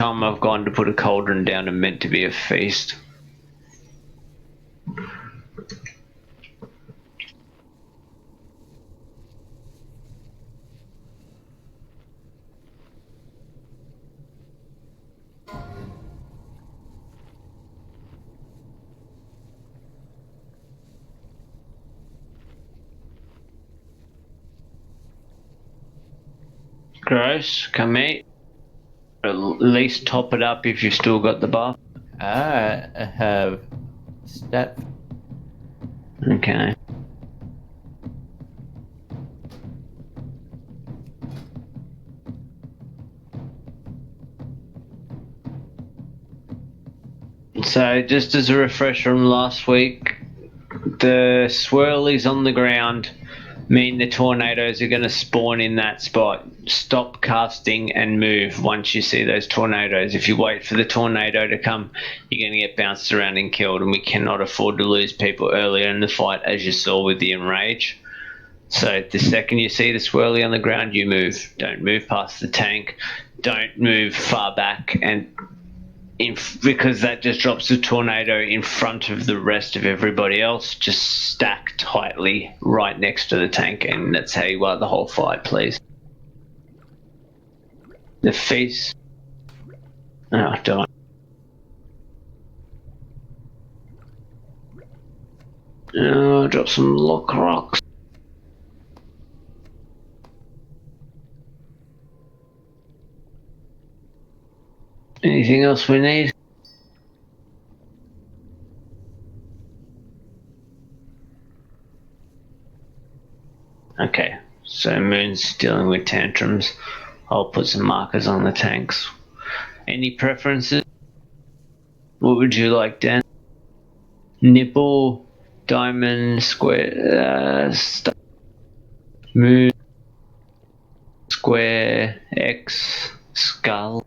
Time I've gone to put a cauldron down and meant to be a feast. Gross, come eat. At least top it up if you've still got the buff. I have stat. Okay. So, just as a refresher from last week, the swirlies on the ground mean the tornadoes are going to spawn in that spot. Stop casting and move once you see those tornadoes. If you wait for the tornado to come, you're going to get bounced around and killed, and we cannot afford to lose people earlier in the fight, as you saw with the Enrage. So the second you see the swirly on the ground, you move. Don't move past the tank. Don't move far back, and because that just drops the tornado in front of the rest of everybody else. Just stack tightly right next to the tank, and that's how you want the whole fight, please. The feast. Oh, darn. Oh, drop some lock rocks. Anything else we need? Okay, so Moon's dealing with tantrums. I'll put some markers on the tanks. Any preferences? What would you like, Dan? Nipple, diamond, square, moon, square, X, skull.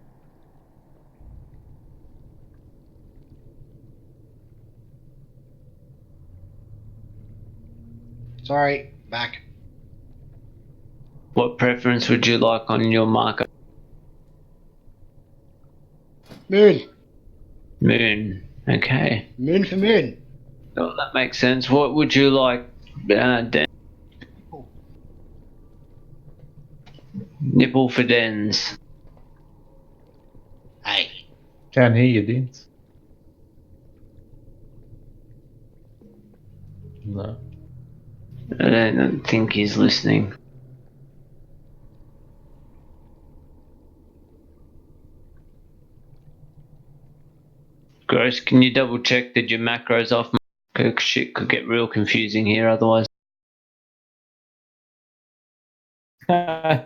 Sorry, back. What preference would you like on your marker? Moon. Moon. Okay. Moon for moon. Oh, that makes sense. What would you like, Dan? Nipple for Dens. Hey. Can't hear you, Dins. No. I don't think he's listening. Gross, can you double check that your macro's off? Shit could get real confusing here otherwise. I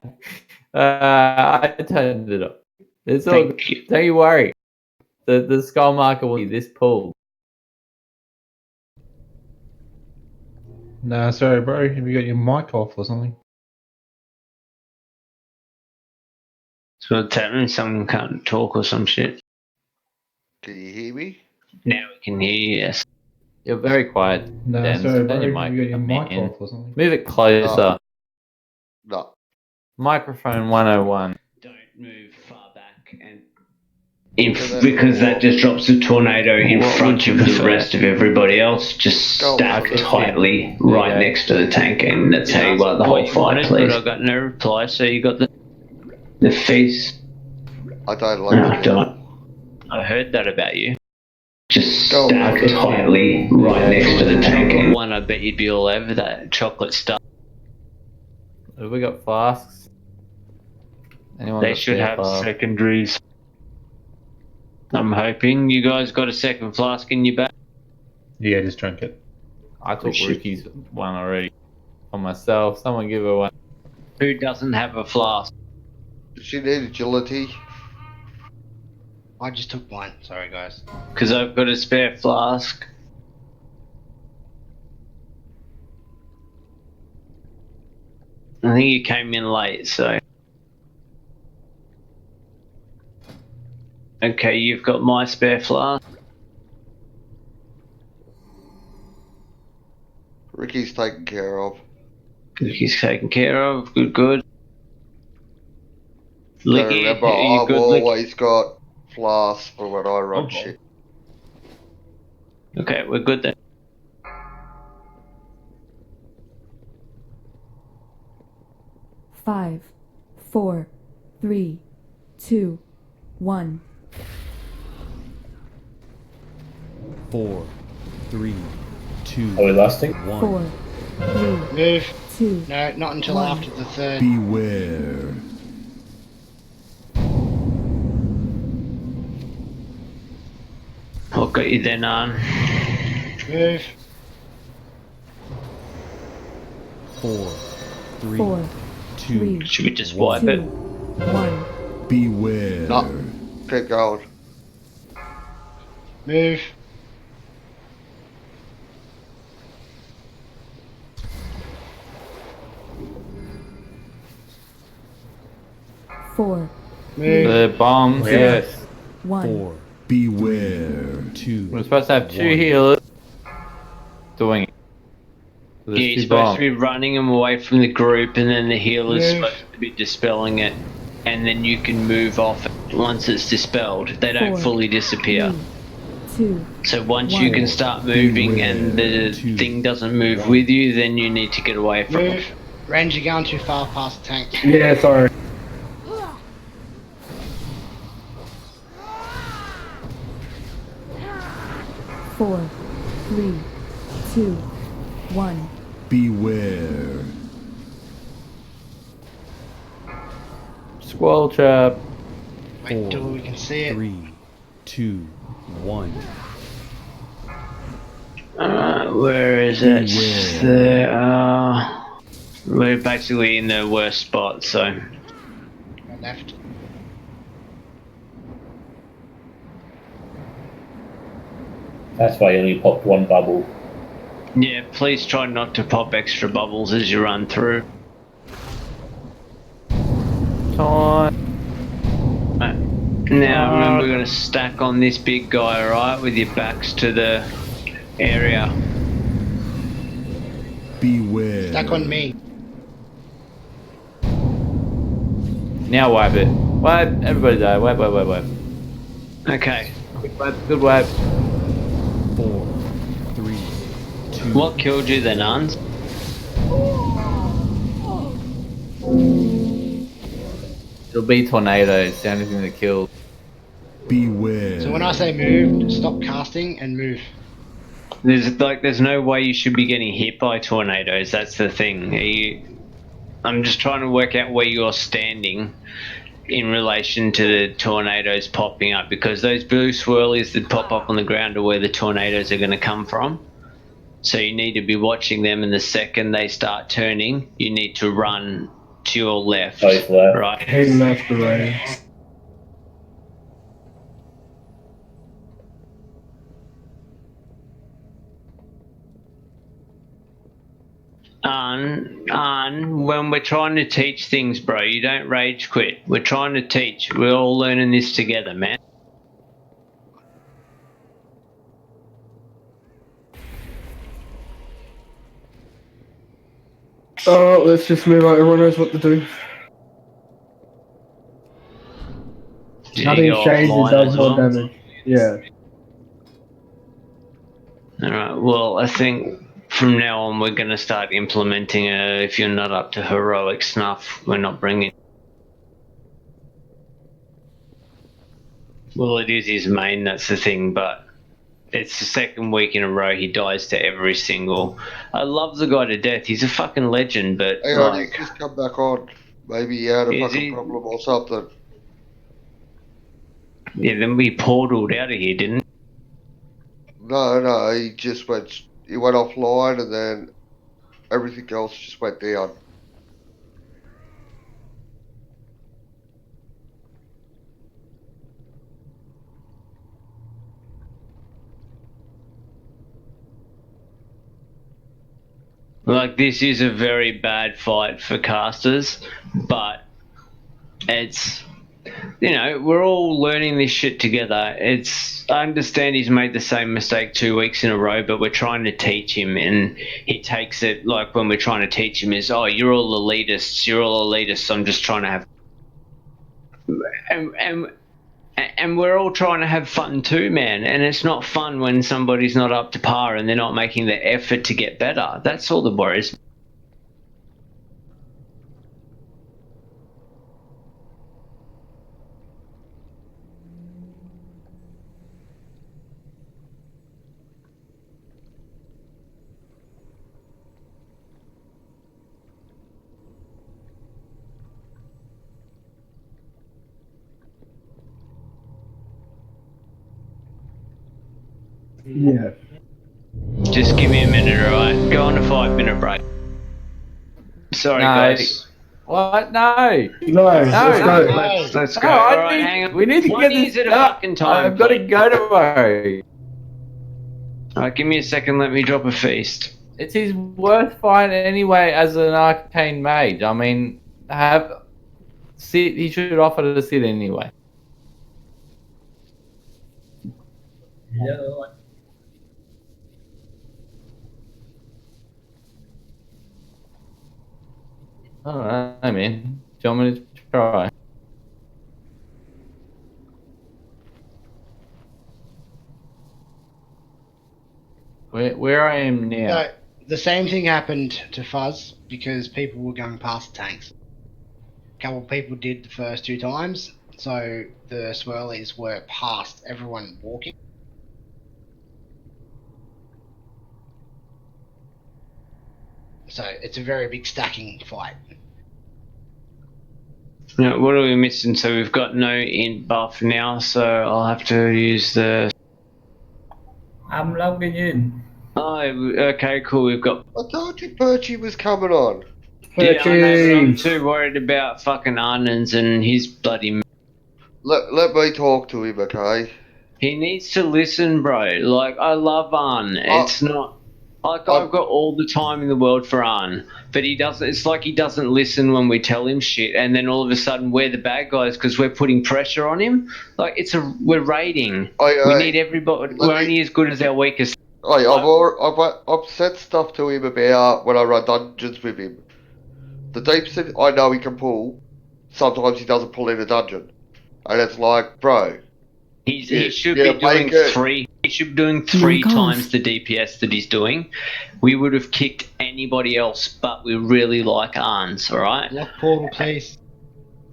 turned it off. It's all Thank good. you. Don't you worry. The skull marker will be this pulled. No, sorry, bro. Have you got your mic off or something? So what's happening? Someone can't talk or some shit. Can you hear me? Now we can hear you, yes. You're very quiet. No, Dan. sorry, bro. Turn your Have you got your mic mic in. off or something? Move it closer. No. Microphone 101. Don't move far back, and because that just drops the tornado in What front would you of the prefer? rest of everybody else. Just Go stack for it. tightly right Yeah. next to the tank, and that's how you want the whole fight, please. But I got no reply, so you got the feast. I don't like Oh, it. darn. I heard that about you. Just Go stack for it. tightly right next to the tank. And one, I bet you'd be all over that chocolate stuff. Have we got flasks? Anyone They got should spare have flask? secondaries. I'm hoping you guys got a second flask in your back. Yeah, just drink it. I took Shit. Ricky's one already. For myself. Someone give her one. Who doesn't have a flask? Does she need agility? I just took mine. Sorry, guys. Because I've got a spare flask. I think you came in late, so. Okay, you've got my spare flask. Ricky's taken care of. He's taken care of. Good, good. So Licky, remember, are you I've good, Licky? always got flask for when I run Okay. shit. Okay, we're good then. Five, four, three, two, one. 4, 3, 2, Are we lasting? 1. 4, 3, Move. 2. No, not until One. after the third. Beware. What got you then on? Move. 4, 3, 4, 2, 3, Should we just 2, wipe it? 1. beware. No. Keep going. Move. Four, Move. The bombs, Yeah. yes. 1. 4, beware. 2, We're supposed to have 2 One. healers doing it. So there's Yeah, you're 2 supposed bombs. to be running them away from the group, and then the healer's Move. supposed to be dispelling it, and then you can move off it once it's dispelled. They don't Four, fully disappear. 2, So once One. you can start moving and the Two. thing doesn't move with you, then you need to get away from it. Move. Range, you're going too far past the tank. Yeah, sorry. four, 3, 2, 1. Beware. Squall trap. Wait till we can see it. 3, 2, 1. Where is it? Beware. We're basically in the worst spot, so. Left. That's why you only popped one bubble. Yeah, please try not to pop extra bubbles as you run through. Time. Now remember, we're going to stack on this big guy, alright, with your backs to the area. Beware. Stack on me. Now wipe it. Wipe. Everybody die. Wipe, wipe, wipe, wipe. Okay. Good wipe. Good wipe. 4, 3, 2. What killed you then, Hans? It'll be tornadoes. It's the only thing that kills. Beware. So when I say move, stop casting and move. There's no way you should be getting hit by tornadoes. That's the thing. I'm just trying to work out where you're standing in relation to the tornadoes popping up, because those blue swirlies that pop up on the ground are where the tornadoes are going to come from. So you need to be watching them, and the second they start turning, you need to run to your left. Both left. Right. Heading after rain. When we're trying to teach things, bro, you don't rage quit. We're trying to teach. We're all learning this together, man. Oh, let's just move out. Everyone knows what to do. Did you Nothing go changes, offline does as more well? damage. Yeah. Alright, well, I think from now on we're going to start implementing if you're not up to heroic snuff, we're not bringing. Well, it is his main, that's the thing, but it's the second week in a row he dies to every single. I love the guy to death, he's a fucking legend, but Hang on, he's like, just come back on. Maybe he had a Is fucking he? problem or something. yeah, then we portaled out of here, didn't No, he just went. He went offline, and then everything else just went down. Like, this is a very bad fight for casters, but it's, you know, we're all learning this shit together. I understand he's made the same mistake 2 weeks in a row, but we're trying to teach him, and he takes it like when we're trying to teach him is, oh, you're all elitists, I'm just trying to have. And And we're all trying to have fun too, man. And it's not fun when somebody's not up to par and they're not making the effort to get better. That's all that worries me. Yeah. Just give me a minute, alright? Go on a 5-minute break. Sorry, No. guys. What? No. No, let's go. Let's go. No, I Alright, need- hang on. we need to One get is this at a done. fucking time. I've got to please. go tomorrow. Alright, give me a second. Let me drop a feast. It's his worst fight anyway as an arcane mage. I mean, he should offer to sit anyway. I don't know, man. Do you want me to try? Where I am now. So, the same thing happened to Fuzz because people were going past the tanks. A couple of people did the first 2 times, so the swirlies were past everyone walking. So it's a very big stacking fight. Now, what are we missing? So we've got no int buff now, so I'll have to use the... I'm logging in. Oh, okay, cool. We've got... I told you Perchy was coming on. Yeah, I know, but I'm Perchy. too worried about fucking Arnons and his bloody... Let me talk to him, okay? He needs to listen, bro. Like, I love Arn. It's not... Like, I've got all the time in the world for Arn, but he doesn't... It's like he doesn't listen when we tell him shit, and then all of a sudden we're the bad guys because we're putting pressure on him. Like, we're raiding. We need everybody... We're only as good as our weakest... I've said stuff to him about when I run dungeons with him. The deep set I know he can pull, sometimes he doesn't pull in a dungeon. And it's like, bro, He should be doing three. He should be doing 3 times the DPS that he's doing. We would have kicked anybody else, but we really like Arns. All right. Lock portal, please.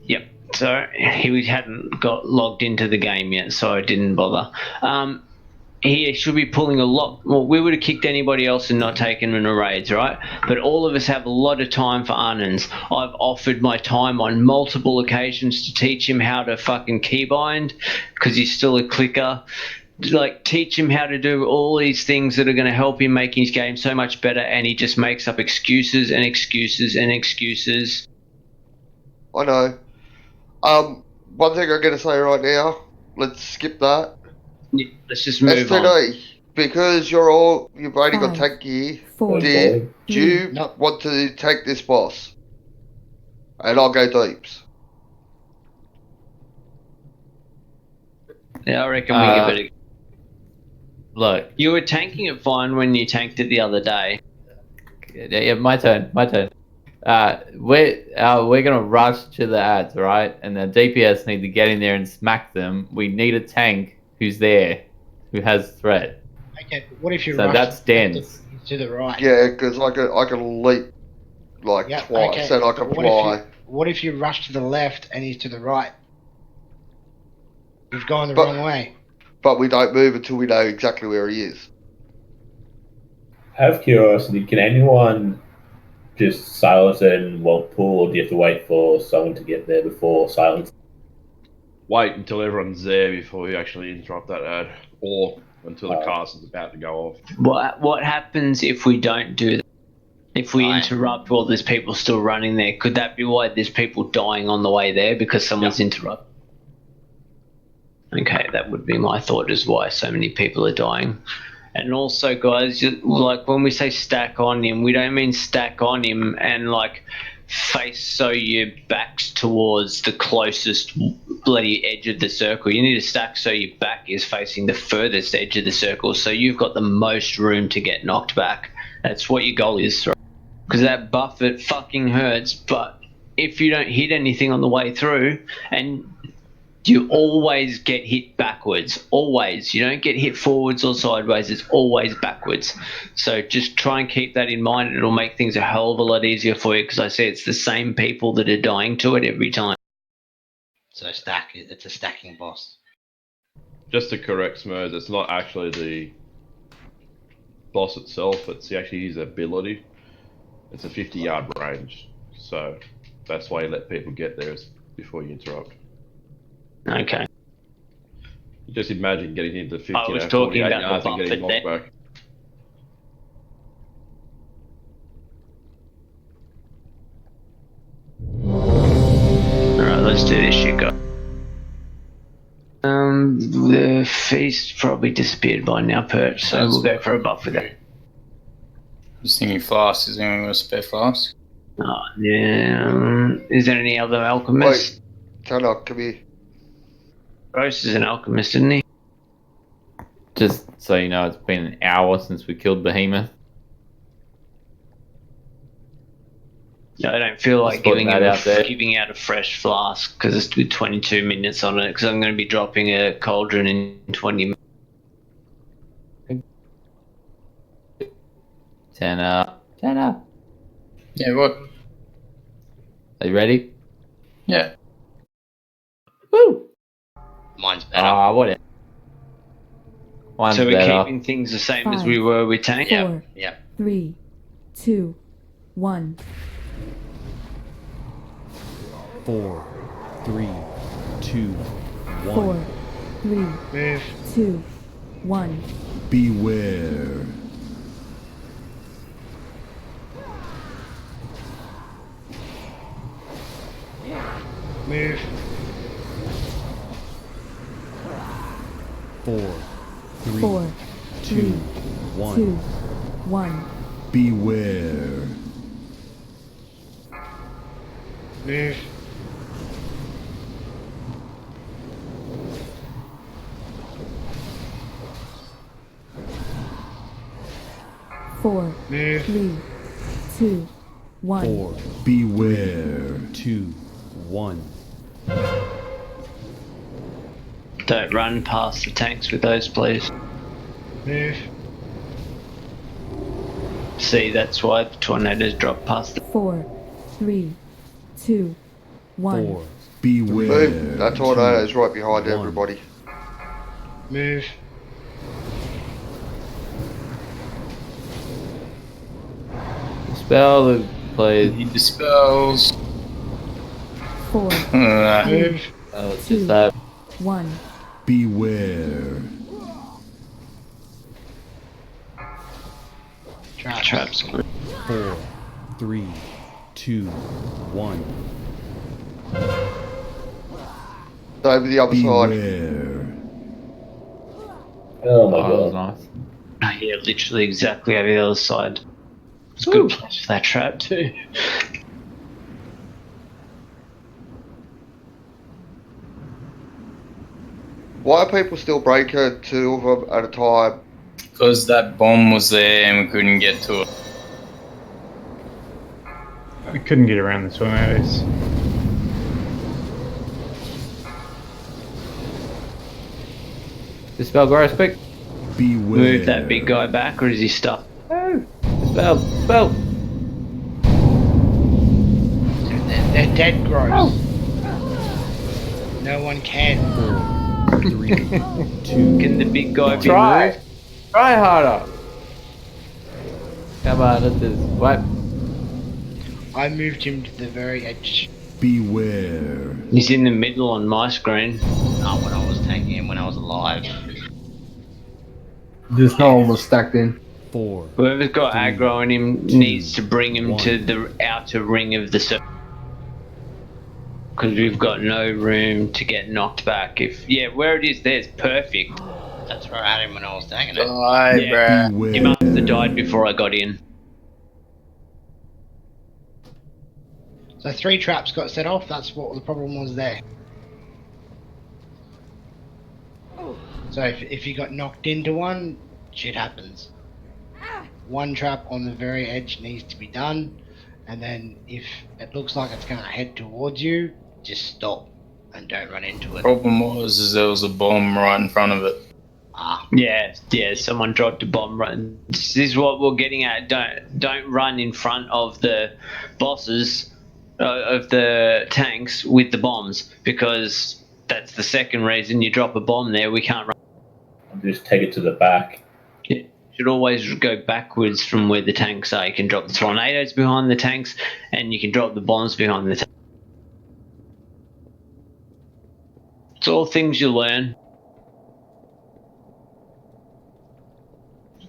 Yep. So he hadn't got logged into the game yet, so I didn't bother. He should be pulling a lot. Well, we would have kicked anybody else and not taken him in raids, right? But all of us have a lot of time for Arnons. I've offered my time on multiple occasions to teach him how to fucking keybind, because he's still a clicker. Like, teach him how to do all these things that are going to help him make his game so much better, and he just makes up excuses and excuses and excuses. I know. One thing I'm going to say right now, let's skip that. Yeah, let's just move on. STD, because you've only got 5, tank gear, 4, do you Nope. want to take this boss? And I'll go deeps. Yeah, I reckon we give it a... Look, You were tanking it fine when you tanked it the other day. yeah, my turn. We're gonna rush to the ads, right? And the DPS need to get in there and smack them. We need a tank who's there, who has threat. Okay, but what if you So rush that's Dan's. to the right? Yeah, because I can leap like Yeah, twice, okay, and I but can what if fly. What if you rush to the left and he's to the right? You've gone the But- wrong way. But we don't move until we know exactly where he is. Out of curiosity, can anyone just silence it and won't pull, or do you have to wait for someone to get there before silence? Wait until everyone's there before you actually interrupt that ad, or until the cast is about to go off. What happens if we don't do that? If we interrupt while there's people still running there, could that be why there's people dying on the way there because someone's interrupted? Okay, that would be my thought as why so many people are dying. And also, guys, like when we say stack on him, we don't mean stack on him and like face so your back's towards the closest bloody edge of the circle. You need to stack so your back is facing the furthest edge of the circle, so you've got the most room to get knocked back. That's what your goal is, right? Because that buff, it fucking hurts, but if you don't hit anything on the way through, and you always get hit backwards. Always. You don't get hit forwards or sideways. It's always backwards. So just try and keep that in mind. It'll make things a hell of a lot easier for you because I say it's the same people that are dying to it every time. So it's a stacking boss. Just to correct Smurs, it's not actually the boss itself, it's actually his ability. It's a 50-yard range, so that's why you let people get there before you interrupt. Okay. Just imagine getting into 50 I was talking 48 about yards the and getting Buffett knocked back. Alright, let's do this shit, guys. The feast probably disappeared by now, Perch, so we'll go for a buff with that. I was thinking flask. Is anyone got a spare flask? Oh, yeah. Is there any other alchemists? Wait, Tanner, come here. Gross is an alchemist, isn't he? Just so you know, it's been an hour since we killed Behemoth. No, I don't feel like Just putting that out there. giving out a fresh flask because it's with 22 minutes on it because I'm going to be dropping a cauldron in 20 minutes. 10 up. 10 up. Yeah, what? Are you ready? Yeah. Woo! Mine's better. Ah, whatever. Mine's So we're better. keeping things the same as 5, we were with Tank? 4, Yep. 3, 2, 1. 4, 3, 2, 1. 4, 3, Move. 2, 1. Beware. Move. 4, 3, 4, 2, 3, 1. 2, 1. Beware. Move. Four, Move. 3, 2, 1. 4, beware. 2, 1. Don't run past the tanks with those, please. Move. See, that's why the tornadoes drop past the 4, 3, 2, 1. 4, beware. Move. That tornado is right behind 1. everybody. Move. Spell, please. He dispels. 4, Move. Oh, it's Two. just that. 1. Beware. traps. 4, 3, 2, 1. Over the other side. Beware. Oh my Oh, that was god. nice. Yeah, literally exactly over the other side. It's a good place for that trap too. Why are people still breaking 2 of them at a time? Because that bomb was there and we couldn't get to it. We couldn't get around the tornadoes. Dispel gross quick. Beware. Move that big guy back, or is he stuck? Dispel. Dispel. They're dead gross. No one can. 4, 3, 2. Can the big guy be Try. moved? Try harder. Come on, let's just wipe. I moved him to the very edge. Beware. He's in the middle on my screen. When I was tanking him when I was alive. Just no one was stacked in. 4, Whoever's got Three, aggro on him two, needs to bring him to 1. the outer ring of the circle. Because we've got no room to get knocked back. Where it is there's perfect. That's where I had him when I was tanking it. Die, Yeah. bruh. He Beware. must have died before I got in. So 3 traps got set off. That's what the problem was there. So if you got knocked into one, shit happens. 1 trap on the very edge needs to be done, and then if it looks like it's going to head towards you, just stop and don't run into it. Problem was is there was a bomb right in front of it. Ah, Yeah, someone dropped a bomb. This is what we're getting at. Don't run in front of the bosses of the tanks with the bombs, because that's the second reason you drop a bomb there. We can't run. Just take it to the back. Yeah. Should always go backwards from where the tanks are. You can drop the tornadoes behind the tanks, and you can drop the bombs behind the tanks. It's all things you learn.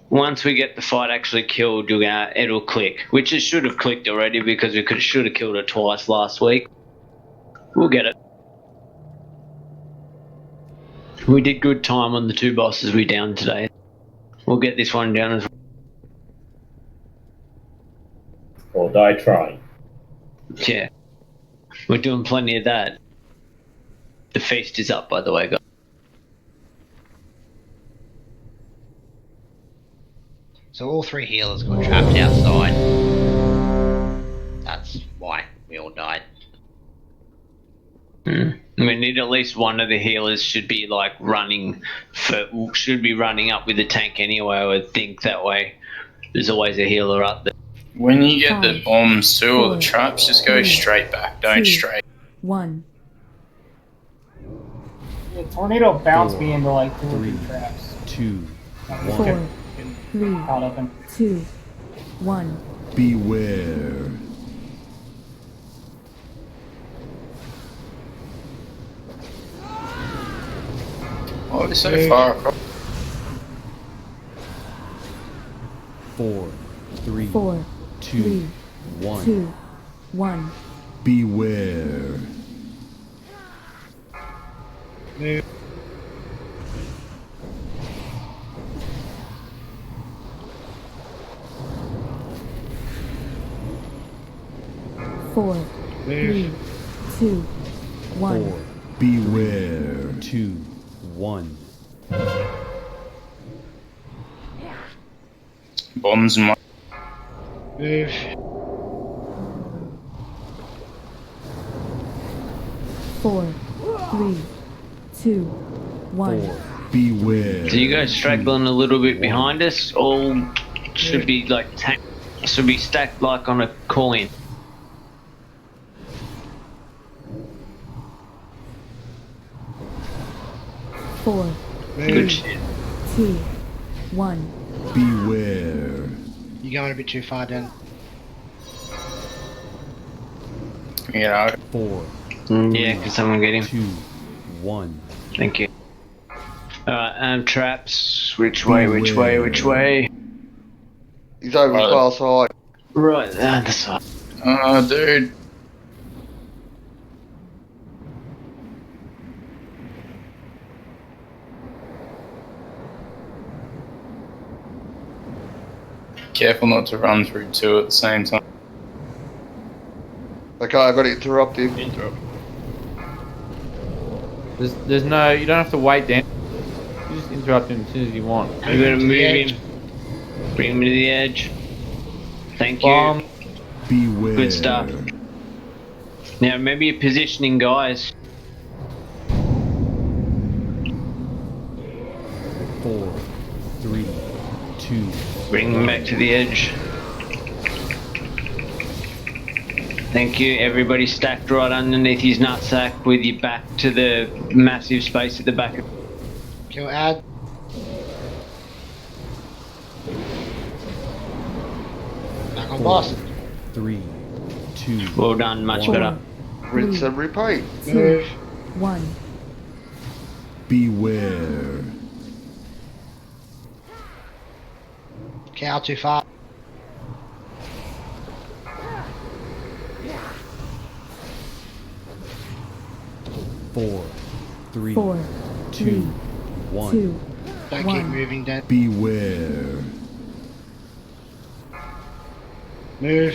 Once we get the fight actually killed, it'll click, which it should have clicked already because we should have killed it twice last week. We'll get it. We did good time on the 2 bosses we downed today. We'll get this one down as well. Or die trying. Yeah. We're doing plenty of that. The feast is up, by the way, guys. so all 3 healers got trapped outside. That's why we all died. We need at least one of the healers should be like running up with the tank anyway. I would think that way. There's always a healer up there. When you get the bombs too or the 4, traps, just go 3, straight back. Don't 2, straight. 1. The tornado bounced 4, me into like 2 or 3 3, traps. 2, 4, 1. 3, Caught up in. 2, 1. Beware. Oh, we're so far across. 4, 3, 4, 2, 3, 1. 2, 1. Beware. Move. Four, Move. 3, 2, 1. 4, beware. 2, 1. Bombs in my. Move. 4, 3, 2, 1. 4, beware. So you guys straggling a little bit behind us. All should be like should be stacked like on a coin. Four, Good shit. 2, 1. Beware. You're going a bit too far, Dan. You know. 4, Yeah, can someone get him? 2, 1. Thank you. Alright, traps. Which way, which way, which way? He's over the far side. Right, down the side. Oh, dude. Careful not to run through 2 at the same time. Okay, I got to interrupt him. There's no, you don't have to wait, Dan. You just interrupt him as soon as you want. I'm gonna move him. Bring him to the edge. Thank you. Bomb. Beware. Good stuff. Now remember your positioning, guys. 4, 3, 2. Bring him back to the edge. Thank you. Everybody stacked right underneath his nutsack with your back to the massive space at the back. Kill Ad. Back on boss. 3, 2. Well done, much 4, better. Rinse and repeat. 2, Move. 1. Beware. Cow too far. Four, 3, 4, 2, 3, 1. 2, Don't keep 1. moving, Dan. Beware. Move.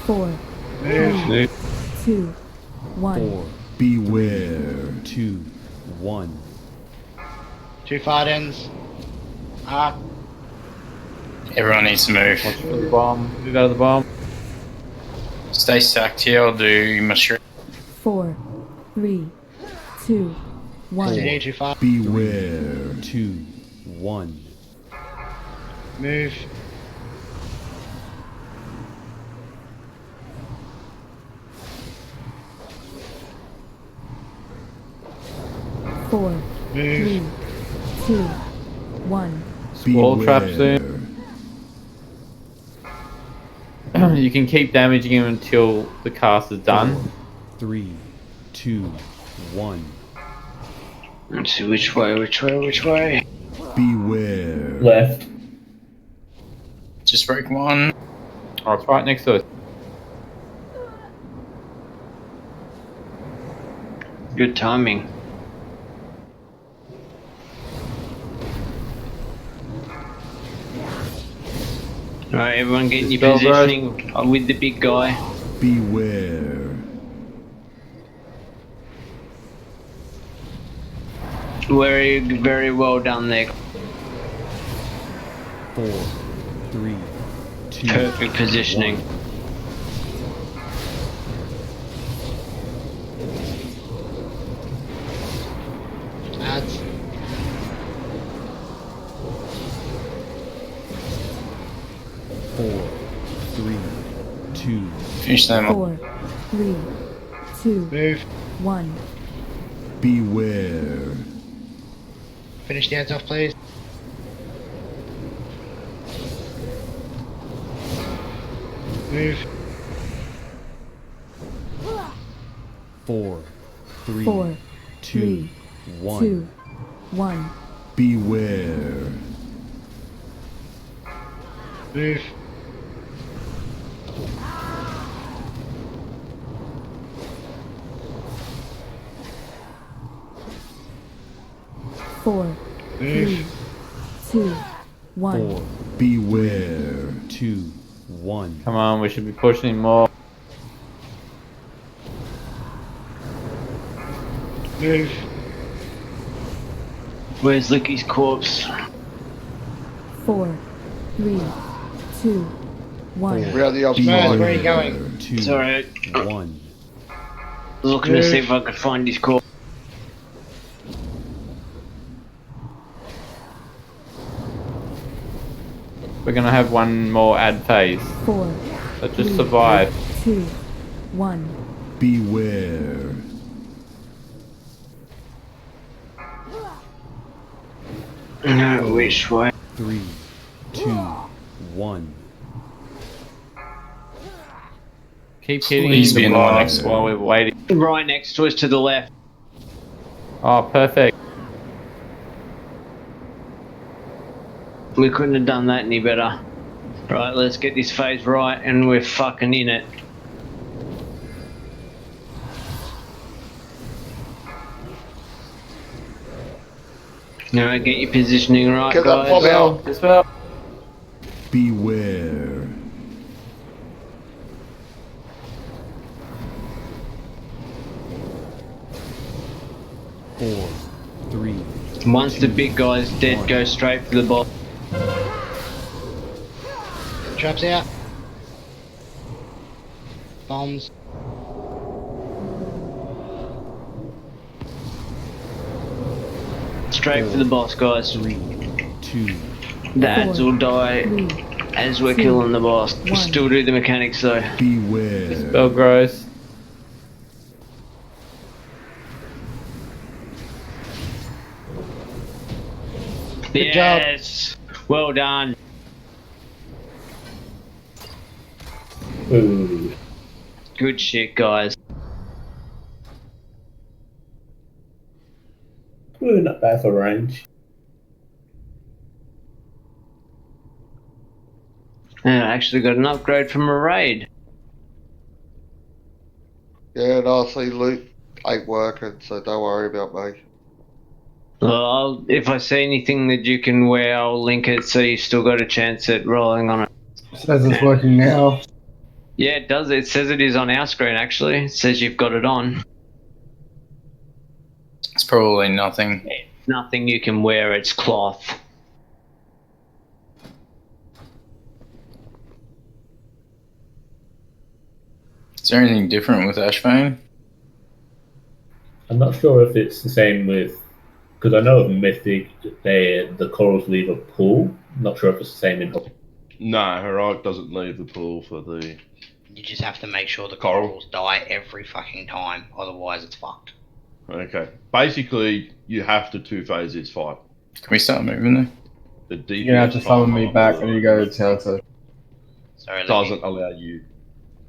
Four, Move. 2, 1. 4, beware. 2, 1. Too far, Dens. Ah. Everyone needs to move. Watch for the bomb. Move out of the bomb. Stay stacked here. I'll do mushroom. 4, 3, 2, 1. Stay too far. Beware. 2, 1. Move. Four, Move. 3, 2, 1. Squall trap soon. You can keep damaging him until the cast is done. 3, 2, 1. Let's see which way. Beware. Left. Just break one. Oh, it's right next to us. Good timing. Alright, everyone get in your Spell burst. positioning with the big guy. Beware. Very well done there. 4, 3, 2. Perfect positioning. 1. Ads. Four, 3, 2. Finish them up. 4, 3, 2, Move. 1. Beware. Finish the ads off, please. Move. 4, 3, 4, 2, 3, 1. 2, 1. Beware. Move. Four, 3, 2, 1. 4. Beware. 2, 1. Come on, we should be pushing him more. Move. Where's Licky's corpse? 4, 3, 2, 1. We're on the other Where side. are you going? 2, It's alright. 1. Looking to see if I could find his corpse. We're gonna have one more ad phase. 4, So just 3, survive. 2, 1. Beware. No, which way? 3, 2, 1. Keep hitting Please be the in the one block next while we're waiting. Right next to us to the left. Oh, perfect. We couldn't have done that any better. Right, let's get this phase right and we're fucking in it. Alright, get your positioning right, Get that guys. bomb out. As well. Beware. Four, 3. Once the big guy's dead, go straight for the boss. Traps out. Bombs. Straight for the boss, guys. 3, 2. The ads will die 3, as we're 2, killing the boss. 1. Still do the mechanics though. Beware. Spell grows. Good job. Yes! Well done. Ooh. Good shit, guys. Ooh, not bad for range. And I actually got an upgrade from a raid. Yeah, and RC loot ain't working, so don't worry about me. Well, if I see anything that you can wear, I'll link it so you still got a chance at rolling on it. Says it's working now. Yeah, it does. It says it is on our screen, actually. It says you've got it on. It's probably nothing. Nothing you can wear, it's cloth. Is there anything different with Ashbane? I'm not sure if it's the same with, because I know of Mythic, the corals leave a pool. I'm not sure if it's the same in. No, Heroic doesn't leave the pool for the. You just have to make sure the Coral. corals die every fucking time, otherwise it's fucked. Okay. Basically, you have to two-phase this fight. Can we start moving there? The DPS You're gonna have to summon me back when you go to Telto. Sorry, doesn't allow you.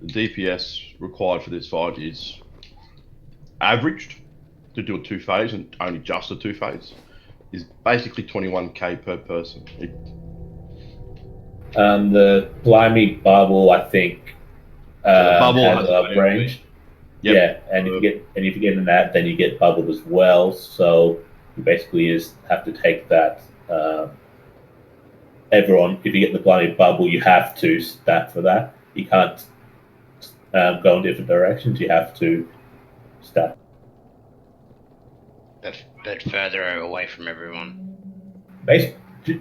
The DPS required for this fight is averaged to do a two-phase, and only just a two-phase is basically 21k per person. The Blimey bubble, I think, the bubble has has a a range. Yep. Yeah, and if you get in that, then you get bubbled as well. So you basically just have to take that. Everyone, if you get the Blimey bubble, you have to stat for that. You can't go in different directions. You have to stat. But further over from everyone.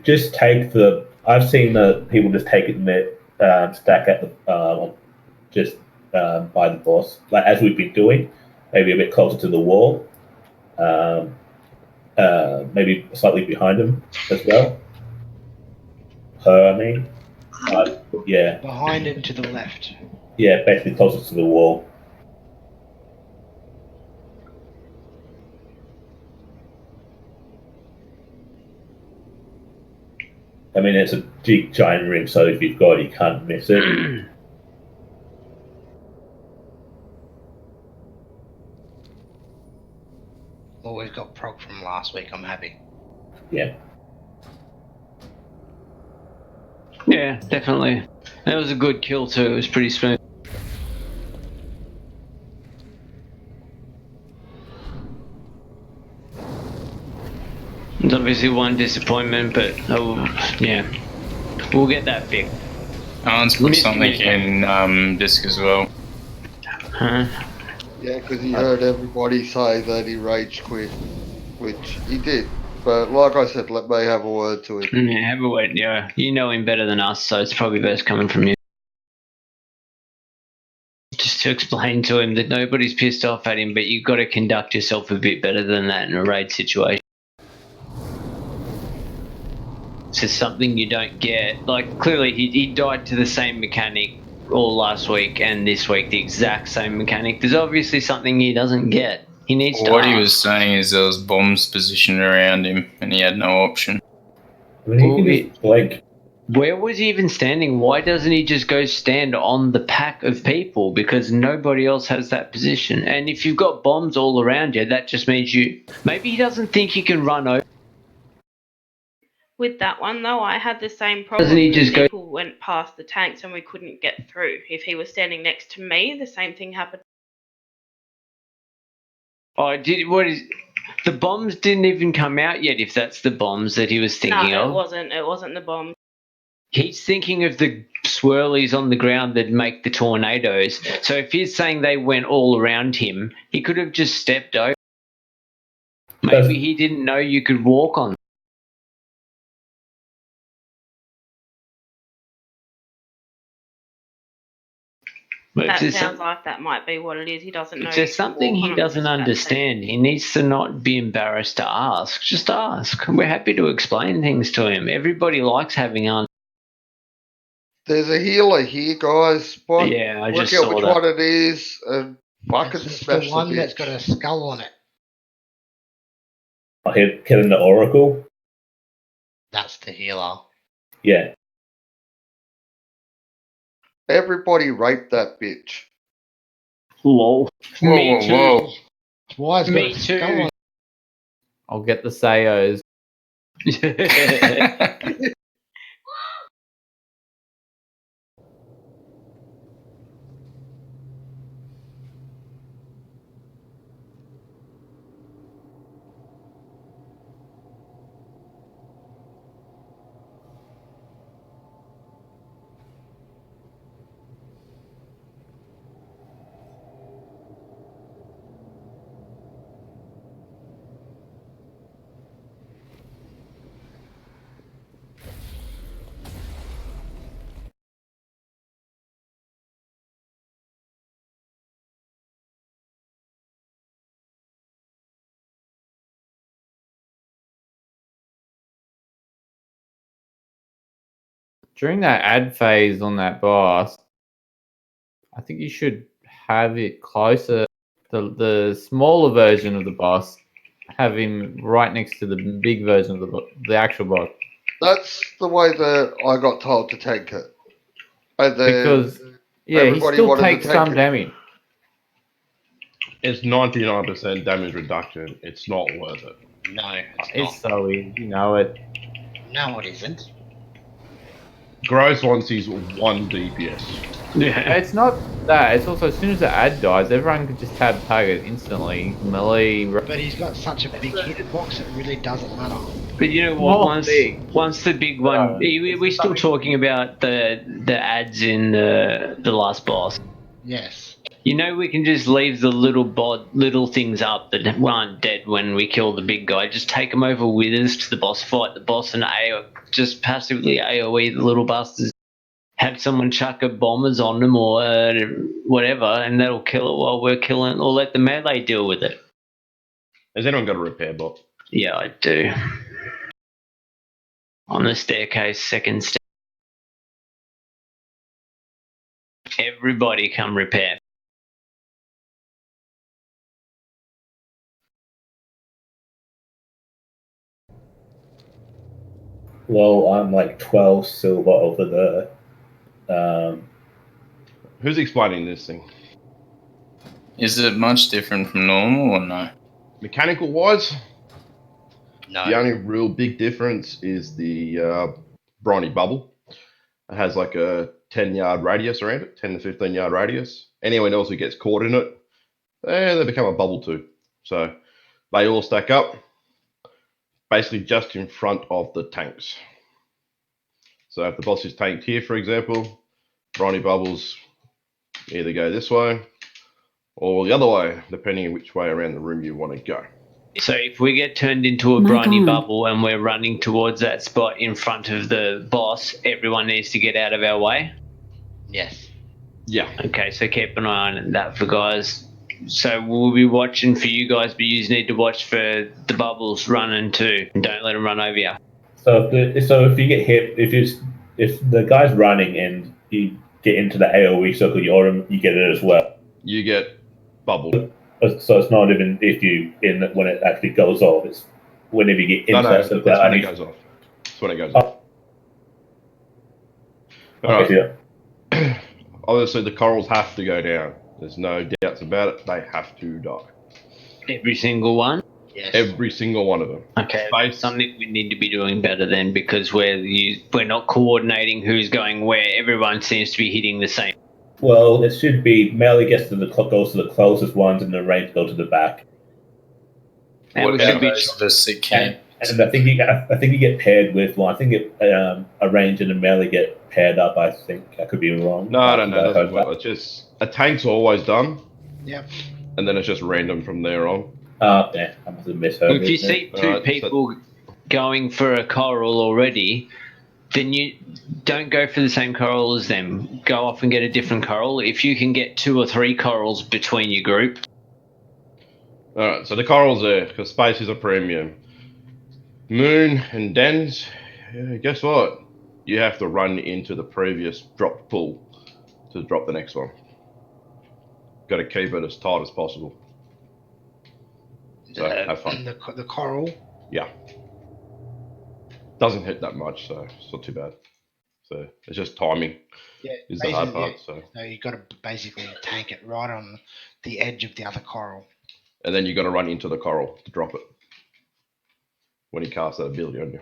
Just take the. I've seen the people just take it and stack at the just by the boss, like as we've been doing, maybe a bit closer to the wall, maybe slightly behind him as well. Yeah. Behind and to the left. Yeah, basically closer to the wall. I mean, it's a big giant ring, so if you've got it, you can't miss it. Well, we've got prog from last week, I'm happy. Yeah. Yeah, definitely. That was a good kill too. It was pretty smooth. There's obviously one disappointment, but yeah, we'll get that fixed. Alan's put something in disc as well. Huh? Yeah, because he heard everybody say that he rage quit, which he did. But like I said, let me have a word to him. Yeah, have a word. Yeah, you know him better than us, so it's probably best coming from you. Just to explain to him that nobody's pissed off at him, but you've got to conduct yourself a bit better than that in a raid situation. It's just something you don't get. Like, clearly he died to the same mechanic all last week and this week, the exact same mechanic. There's obviously something he doesn't get. He needs to What he ask. was saying is there was bombs positioned around him and he had no option. I mean, he can just blink. Where was he even standing? Why doesn't he just go stand on the pack of people? Because nobody else has that position. And if you've got bombs all around you, that just means you... Maybe he doesn't think he can run over. With that one though, I had the same problem. Doesn't he just go... People went past the tanks and we couldn't get through. If he was standing next to me, the same thing happened. Oh, what is... The bombs didn't even come out yet, if that's the bombs that he was thinking of. No, it wasn't. It wasn't the bomb. He's thinking of the swirlies on the ground that make the tornadoes. So if he's saying they went all around him, he could have just stepped over. Maybe he didn't know you could walk on. That sounds like that might be what it is. He doesn't know. It's just something he doesn't understand. He needs to not be embarrassed to ask. Just ask. We're happy to explain things to him. Everybody likes having answers. There's a healer here, guys. Yeah, I just work out saw which that. one it is and fucking smash The one bitch. that's got a skull on it. I hit killing the Oracle. That's the healer. Yeah. Everybody rape that bitch. Lol. Me too. Whoa. Why is Me got a skull on too. it? I'll get the Sayos. during that ad phase on that boss, I think you should have it closer. The smaller version of the boss, have him right next to the big version of the actual boss. That's the way that I got told to tank it. And then Because he everybody still wanted to takes tank some it. damage. It's 99% damage reduction. It's not worth it. No, It's so easy, you know it. No, it isn't. Gross wants his 1 DPS. Yeah. It's not that. It's also as soon as the ad dies, everyone can just tab target instantly. Melee. But he's got such a big hitbox, it really doesn't matter. But you know what? More big. Once the big one, we're still talking about the ads in the last boss. Yes. You know, we can just leave the little things up that aren't dead when we kill the big guy. Just take them over with us to the boss fight, the boss, and just passively AoE the little bastards. Have someone chuck a bombers on them or whatever, and that'll kill it while we're killing, or let the melee deal with it. Has anyone got a repair bot? Yeah, I do. On the staircase, second step. Everybody come repair. Well, I'm like 12 silver over there. Who's explaining this thing? Is it much different from normal or no? Mechanical wise, No. the only real big difference is the briny bubble. It has like a 10-yard radius around it, 10 to 15-yard radius. Anyone else who gets caught in it, they become a bubble too. So they all stack up, basically just in front of the tanks. So if the boss is tanked here, for example, briny bubbles either go this way or the other way, depending on which way around the room you want to go. So if we get turned into a Mic briny on. bubble and we're running towards that spot in front of the boss, everyone needs to get out of our way? Yes. Yeah. Okay, so keep an eye on that for guys. So we'll be watching for you guys, but you need to watch for the bubbles running too. Don't let them run over you. So if you get hit, if the guy's running and you get into the AoE circle, you get it as well. You get bubbled. So it's not even if you when it actually goes off. It's whenever you get into No, that it's circle. when it goes off. It's when it goes off. Okay, Alright. Obviously, the corals have to go down. There's no doubts about it. They have to die. Every single one? Yes. Every single one of them. Okay, that's something we need to be doing better then, because we're not coordinating who's going where. Everyone seems to be hitting the same. Well, it should be melee goes to the closest ones, and the range go to the back. And What we should about be those that it can? And I think you get paired with one. I think a range and a melee get paired up. I think I could be wrong. No, it doesn't work. It's just a tank's always done, Yep. and then it's just random from there on. Yeah, I must have misheard. If you see two people going for a coral already, then you don't go for the same coral as them. Go off and get a different coral. If you can get 2 or 3 corals between your group. Alright, so the coral's there, because space is a premium. Moon and dens, guess what? You have to run into the previous dropped pool to drop the next one. Got to keep it as tight as possible. So have fun. The coral. Yeah. Doesn't hit that much, so it's not too bad. So it's just timing Yeah. is the hard basically, part. So So you got to basically tank it right on the edge of the other coral. and then you got to run into the coral to drop it when he casts that ability on you.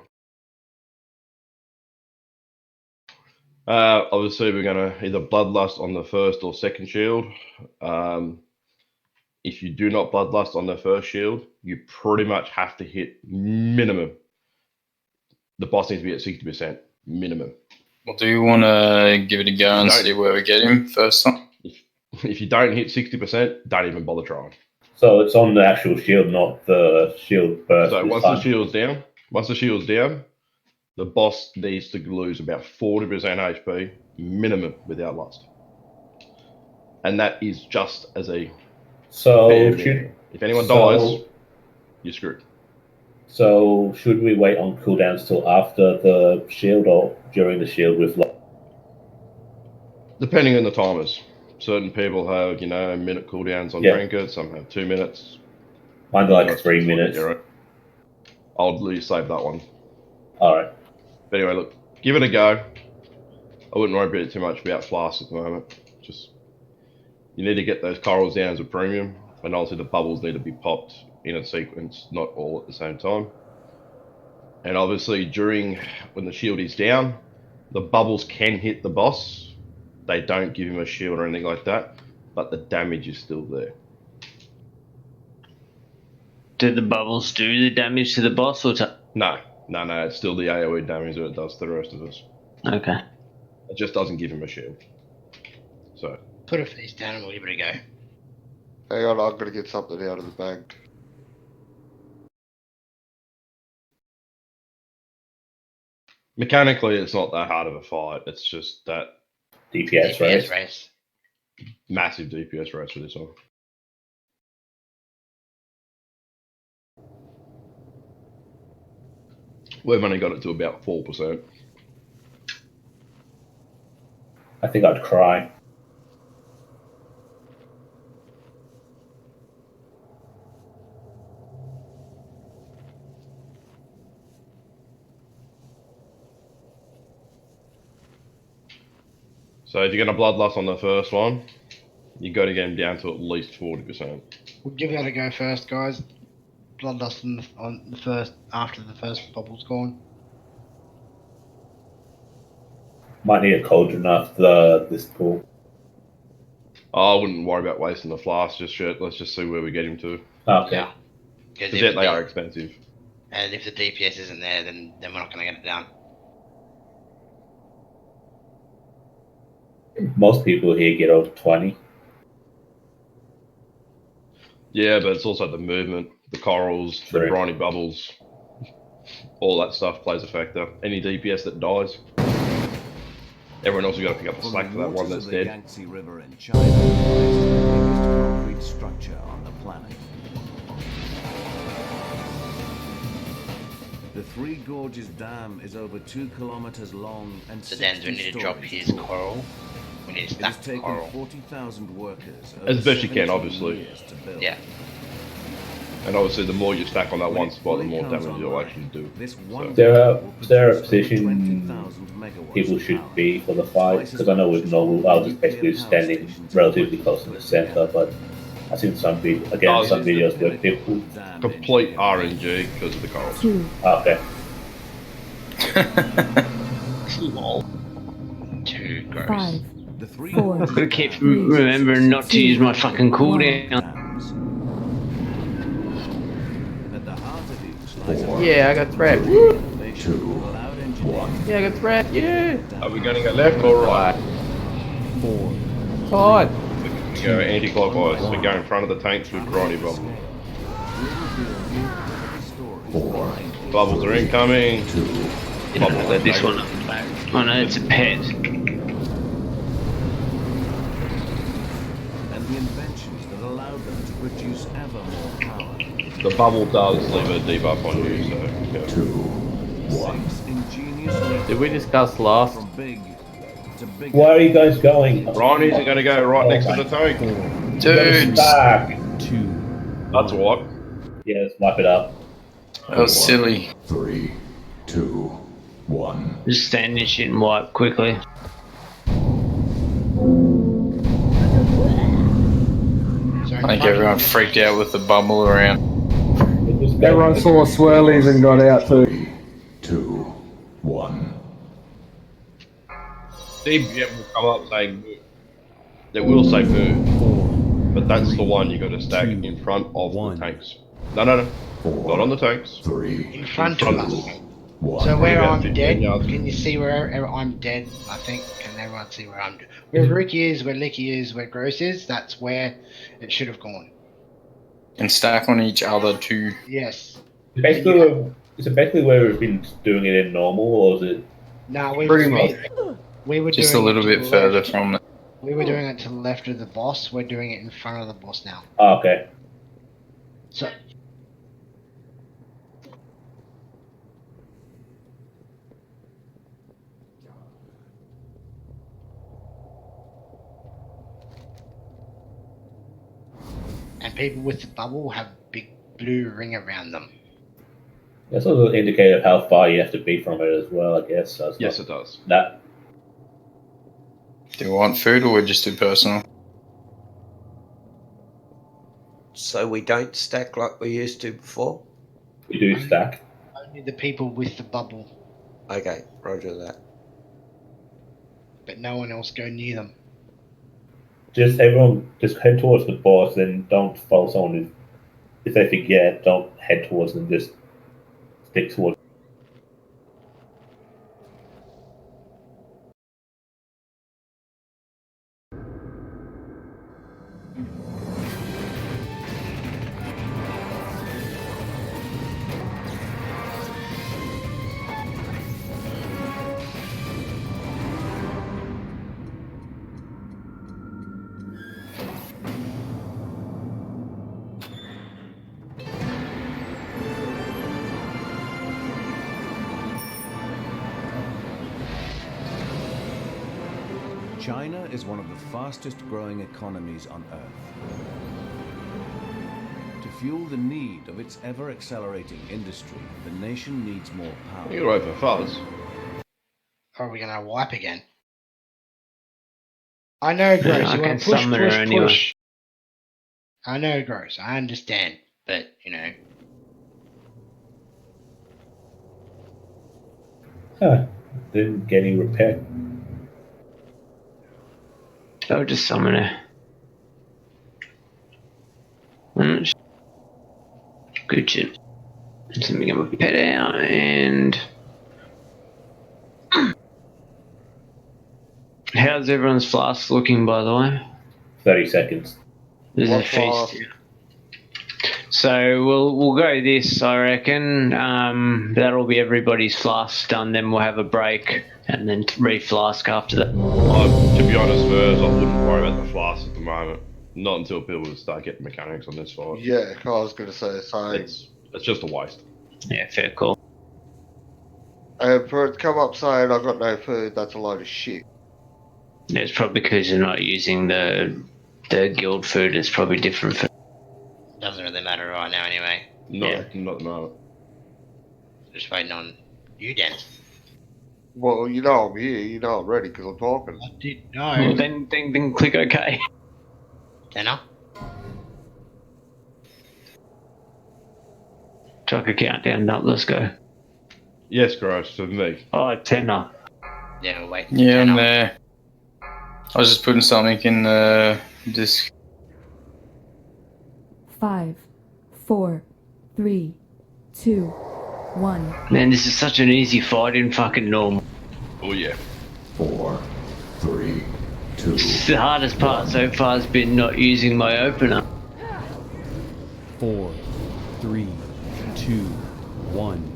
Obviously, we're going to either Bloodlust on the first or second shield. If you do not Bloodlust on the first shield, you pretty much have to hit minimum. The boss needs to be at 60% minimum. Well, do you want to give it a go and see where we get him first time? If you don't hit 60%, don't even bother trying. So it's on the actual shield, not the shield burst. So once the shield's down, the boss needs to lose about 40% HP minimum without lust. And that is just as a bare minimum. If anyone dies, you're screwed. So should we wait on cooldowns till after the shield or during the shield with lust? Depending on the timers. Certain people have, minute cooldowns on Yeah. trinkets, some have 2 minutes. Mine's like 3 minutes. I'll let you save that one. Alright. But anyway, look, give it a go. I wouldn't worry too much about flasks at the moment. Just, you need to get those corals down as a premium, and also the bubbles need to be popped in a sequence, not all at the same time. And obviously when the shield is down, the bubbles can hit the boss. They don't give him a shield or anything like that, but the damage is still there. Do the bubbles do the damage to the boss or to... No, it's still the AoE damage that it does to the rest of us. Okay. It just doesn't give him a shield. So. Put a face down and we'll give it a go. Hang on, I'm gonna get something out of the bag. Mechanically, it's not that hard of a fight. It's just that DPS race. Massive DPS race for this one. We've only got it to about 4%. I think I'd cry. So if you're going to bloodlust on the first one, you got to get him down to at least 40%. We'll give that a go first, guys. Bloodlust on the first, after the first bubble's gone. Might need a cauldron after this pool. I wouldn't worry about wasting the flask just yet. Let's just see where we get him to. Okay. Yeah. Because yet they are expensive. And if the DPS isn't there, then we're not going to get it down. Most people here get over 20. Yeah, but it's also the movement, the corals, the briny bubbles, all that stuff plays a factor. Any DPS that dies, everyone else has got to pick up the slack for that one that's dead. Yangtze River in China lies the biggest concrete structure on the planet. The Three Gorges Dam is over 2 kilometers long and So then we need to drop his coral. We need to stack the coral. 40,000 workers As best you can, obviously. Yeah. And obviously, the more you stack on that one spot, the more damage you'll actually do. So. There a position people should be for the fight? Because I know with Noble, I'll just basically standing relatively close to the center, but I've seen some videos where people... Complete RNG because of the corals. Okay. Lol. Too gross. 5, 4, Gotta keep remembering not to use my fucking cooldown. Yeah, I got threat. 2, 1. Yeah, I got threat. Yeah. Are we gonna go left or right? 4. Todd. We go anti-clockwise. We go in front of the tanks with briny bubbles. 4. Bubbles are incoming. Bubbles let this one up. Oh no, it's a pet. And the inventions that allowed them to produce ever more power. The bubble does leave a debuff on you, so. Yeah. 2, 1. Did we discuss last? Where are you guys going? Brinies are gonna go right next to the tank. Dude. Back. 2. That's what. Yeah, let's wipe it up. That was silly. 3, 2, 1. Just stand this shit and wipe quickly. I think everyone freaked out with the bubble around. Everyone saw swirlies and got out too. 3, 2, 1. DPM will come up saying move. It will say move. But that's the one you got to stack in front of the tanks. No. Not on the tanks. 3. In front of us. 1. So where About I'm 15 dead, yards. can you see where I'm dead? I think, can everyone see where I'm dead? Where Ricky is, where Licky is, where Gross is, that's where it should have gone. And stack on each other too. Yes. Is it basically where we've been doing it in normal, or is it... No, Pretty we were Just a doing little it to bit the further left. from it. We were doing it to the left of the boss. We're doing it in front of the boss now. Oh, okay. So people with the bubble have a big blue ring around them. That's also an indicator of how far you have to be from it as well, I guess. So Yes, it does. That Do you want food or we just do personal? So we don't stack like we used to before? we do stack. Only the people with the bubble, Okay, roger that. but no one else go near them. Just everyone, just head towards the boss, then don't follow someone who, if they forget, don't head towards them, just stick towards. China is one of the fastest growing economies on Earth. To fuel the need of its ever accelerating industry, the nation needs more power. You're right for Fuzz. Are we gonna wipe again? I know, Gross. I You can want to push, summon her push, anyway. push. I know, Gross. I understand, but you know. Huh. Didn't get any repair. I'll just summon her. Good shit. So let me get my pet out and. How's everyone's flask looking, by the way? 30 seconds. There's a What feast. flask? So we'll go this, I reckon. That'll be everybody's flask done. Then we'll have a break and then re-flask after that. To be honest, Murs, I wouldn't worry about the flask at the moment. Not until people start getting mechanics on this fight. Yeah, I was going to say the same. It's just a waste. Yeah, fair call. And for it to come up saying I've got no food, that's a load of shit. Yeah, it's probably because you're not using the guild food. It's probably different food. Doesn't really matter right now, anyway. Not Yeah. at the moment. Just waiting on you, Dennis. Well, you know I'm here, you know I'm ready because I'm talking. I did Well, know. then click OK. Tenner. Chuck a countdown up. Let's go. Yes, gross, for me. Oh, tenner. Yeah, wait. Yeah, I'm Tenner. there. I was just putting something in this. 5, 4, 3, 2, 1. Man, this is such an easy fight in fucking normal. Oh yeah. 4, 3, 2. The hardest part so far has been not using my opener. 4, 3, 2, 1.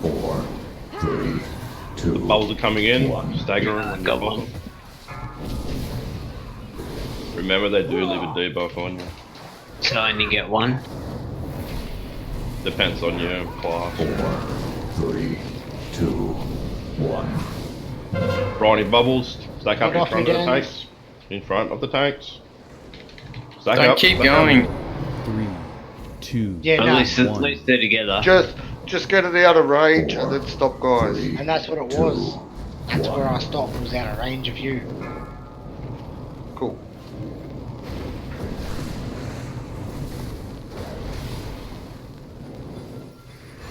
4, 3, 2. Bubbles are coming in, staggering and Got one. Remember, they do leave a debuff on you. So I only get one. Depends on your class. 4, 3, 2, 1. Briny Bubbles, stack up Hold in off front of the again. tanks. In front of the tanks. Stack Don't up, keep stack up. going. 3, 2, Yeah, At no. least they're together. Just get it out of range and then stop, guys. And that's what it was. That's where I stopped, was out of range of you. Cool.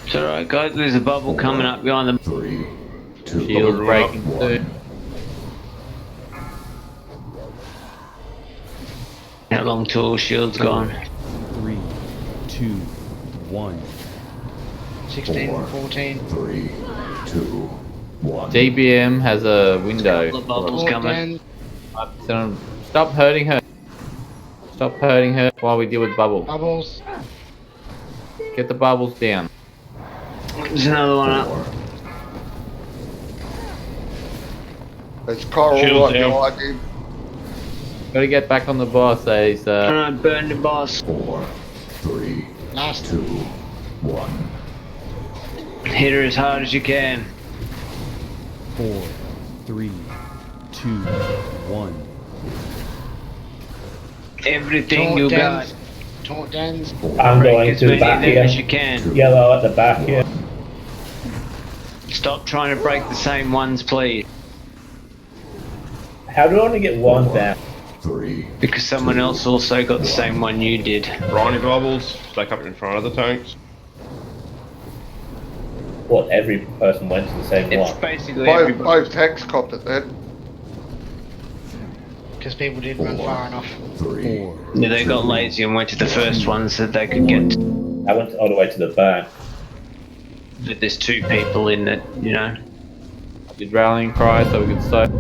It's alright, guys. There's a bubble coming up behind them. 3, 2, Shield breaking through. How long till shield's gone? 3, 2, 1. 16 and 14. 3, 2, 1. DBM has a window. Couple of bubbles coming. So stop hurting her. Stop hurting her while we deal with bubble. Bubbles. Get the bubbles down. There's another one up. It's Coral Shield's right down. behind him. Gotta get back on the boss, Ace. Alright, burn the boss. 4, 3, Last. 2, 1. Hit her as hard as you can. 4, 3, 2, 1. Everything you got. Taunt dens. I'm Break going as to the many back of them here. as you can. Yellow at the back here. Stop trying to break the same ones, please. How do I only get one down? 3. Because someone else also got the same one you did. Briny bubbles, stack up in front of the tanks. What, every person went to the same It's one? basically Both, everybody. both tanks copped it then. Because people didn't run far enough. 3. Yeah, they got lazy and went to the first one so they could get. I went all the way to the back. But there's 2 people in it, you know. Did rallying cry so we could start.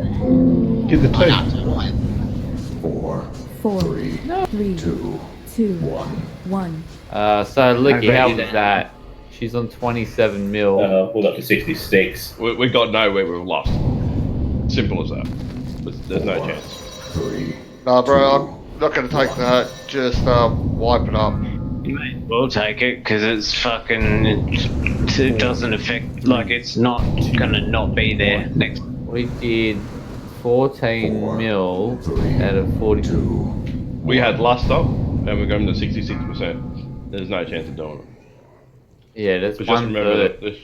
Get the two. 4. 4, 3. 3, 2. 2, 1. 1. So Licky, bet how you was that. that? She's on 27 mil. Pulled up to 66. We got nowhere, we've lost. Simple as that. There's no chance. 3. Nah, bro, I'm not gonna take that. Just wipe it up. You may as well take it because it's fucking. It doesn't affect. Like, it's not gonna not be there next. We did 14 mil out of 42. We had lust up, and we're going to 66%. There's no chance of doing it. Yeah, that's But just one remember third. that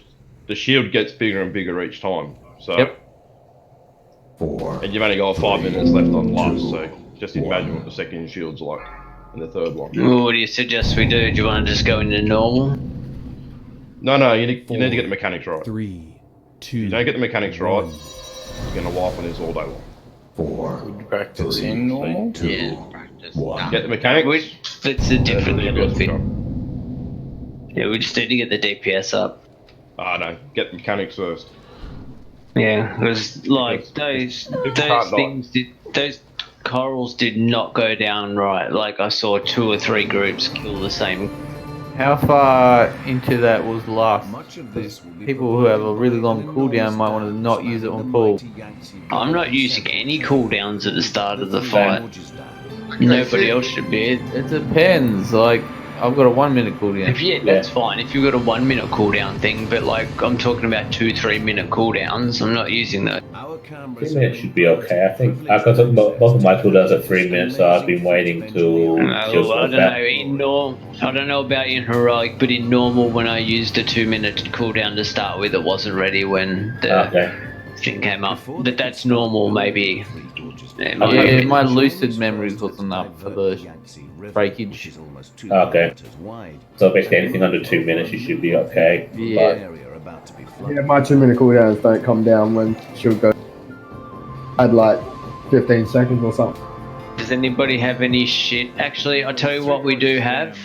the shield gets bigger and bigger each time. So, Yep. 4. and you've only got 5 minutes left on lust, so just imagine what the second shield's like, and the third one. Well, what do you suggest we do? Do you want to just go into normal? No, you need to get the mechanics right. 3, 2. If you don't get the mechanics right, 1. you're going to wipe on this all day long. 4. Practice 3, in normal. 2. Yeah, practice. 1. Get the mechanics. It's a different and then level the of DPS will thing. come. Yeah, we just need to get the DPS up. No, get the mechanics first. Yeah, because like those can't things did those corals did not go down right. Like I saw 2 or 3 groups kill the same. How far into that was last? Much of this will be People who have a really long cooldown might want to not use it on pull. I'm not using any cooldowns at the start of the fight. Nobody else should be. It depends. Like, I've got a 1 minute cooldown. Yeah, that's fine. If you've got a 1 minute cooldown thing, but like I'm talking about 2-3 minute cooldowns, I'm not using those. 3 minutes should be okay, I think. I've got both of my cooldowns at 3 minutes, so I've been waiting till. I don't know. I don't know about in heroic, but in normal, when I used a 2 minute cooldown to start with, it wasn't ready when the thing came up. But that's normal, maybe. Yeah, my lucid memories wasn't up for the breakage. Okay. So basically anything under 2 minutes you should be okay. Yeah. Yeah, my 2 minute cooldowns don't come down when she'll go. I had like 15 seconds or something. Does anybody have any shit? Actually, I'll tell you what we do have.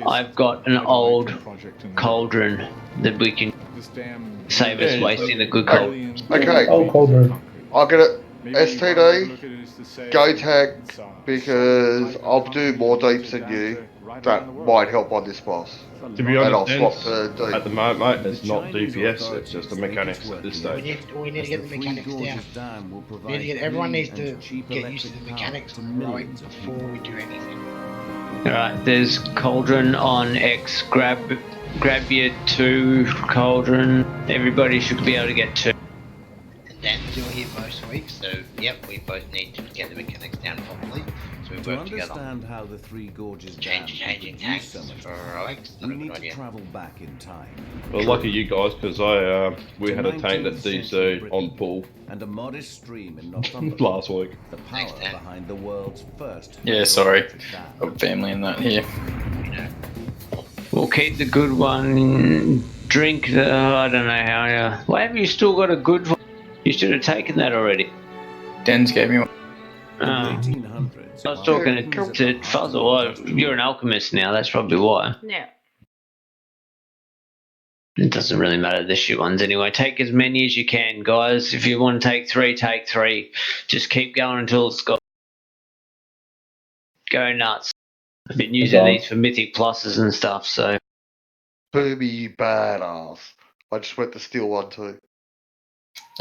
I've got an old cauldron that we can save us wasting a good cauldron. Okay. Oh, cauldron. I'll get it. STD, go tag, because I'll do more deeps than you. That might help on this boss. To be And I'll honest, swap Dens, to at the moment, mate, it's not DPS, it's just the mechanics at this stage. We need to get the mechanics down. We need to get, everyone needs to get used to the mechanics of heroic before we do anything. Alright, there's cauldron on X. Grab your 2 cauldron. Everybody should be able to get 2. Dan's you're here most weeks, so yep, we both need to get the mechanics down properly. So we To work together. understand how the Three Gorges Changing tanks for heroics. we need to travel back in time. Well, lucky you guys, because we had a tank that DC on pull And a modest stream in Northumberland. last week. The power behind the world's first. Yeah, sorry. Got family in that here. We'll keep the good one. Drink the. I don't know how. Why have you still got a good one? You should have taken that already. Dens gave me one. I was talking to Fuzzle. Oh, you're an alchemist now, that's probably why. Yeah. It doesn't really matter the shit ones anyway. Take as many as you can, guys. If you want to take 3, take 3. Just keep going until it's got. Go nuts. I've been using these for mythic pluses and stuff, so. Boomy, you badass. I just went to steal one too.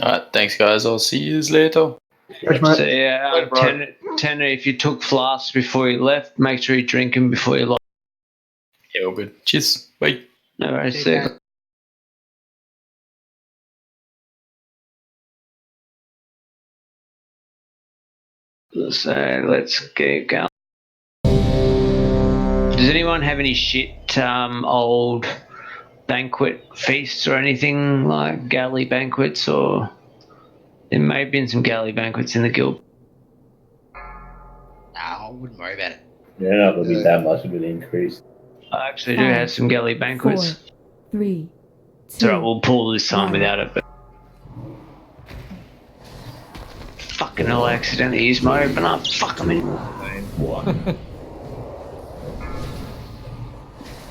Alright, thanks guys. I'll see you later. So yeah, Tanner, if you took flasks before you left, make sure you drink them before you left. Yeah, all good. Cheers. Bye. No worries, see ya. So let's get going. Does anyone have any shit old banquet feasts or anything like galley banquets? Or there may have been some galley banquets in the guild. Nah, I wouldn't worry about it. They're not going to be that much of an increase. I actually do have some galley banquets. 4, 3, 2. So we'll pull this time 1. without it. But fucking hell, I accidentally used my open up. Fuck, I'm in. 1.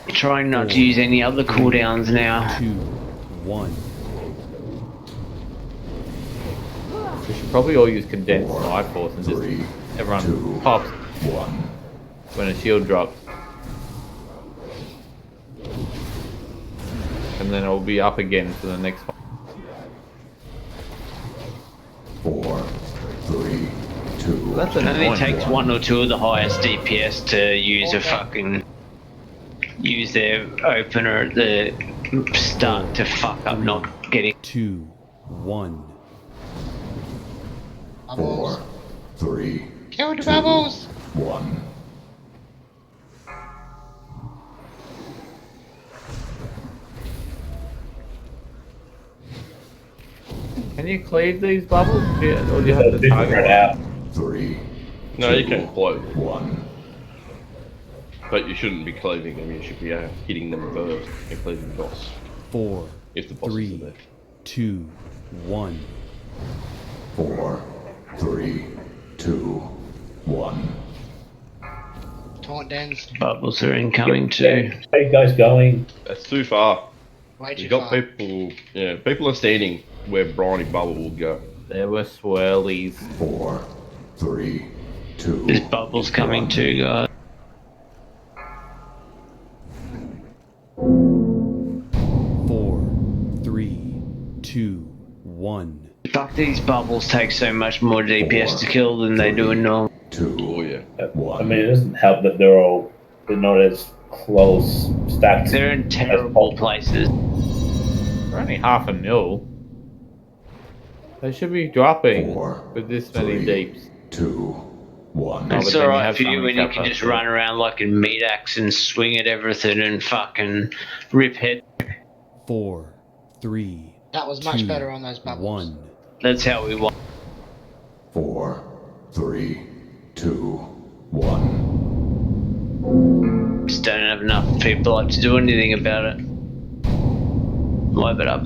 Trying not to use any other cooldowns now. 2, 1. We should probably all use condensed life force and just everyone pops 1. when a shield drops. And then it'll be up again for the next one. 4, 3, 2. That's It only annoying. takes one or two of the highest DPS to use a fucking use their opener at the start to fuck up not getting 2, 1. 4, 3, Kill the bubbles! 1. Can you cleave these bubbles? Yeah, or do you have to Different target out. 3. No, you can float, 1. but you shouldn't be cleaving them. You should be hitting them first and cleaving the boss. 4, If the boss is 3, there. 2, 1. 4, 3, 2, 1. Taunt dens. bubbles are incoming too. How you guys going? That's too far. Way too You got far. people. Yeah, people are standing where Briny Bubble will go. There were swirlies. 4, 3, 2. There's bubbles coming too, guys. 4, 3, 2, 1. Fuck, these bubbles take so much more DPS to kill than they do in normal. 2. Oh yeah. I mean, it doesn't help that they're not as close stacked. They're in terrible places. They're only 500,000. They should be dropping 4, with this many 3, deeps. 2, 1. Oh, It's but then you alright have for you some when you cover, can just so- run around like a meat axe and swing at everything and fucking rip head. 4, 3, That was much 2, better on those bubbles. 1. That's how we want. 4, 3, 2, 1. Just don't have enough people like to do anything about it. Wipe it up.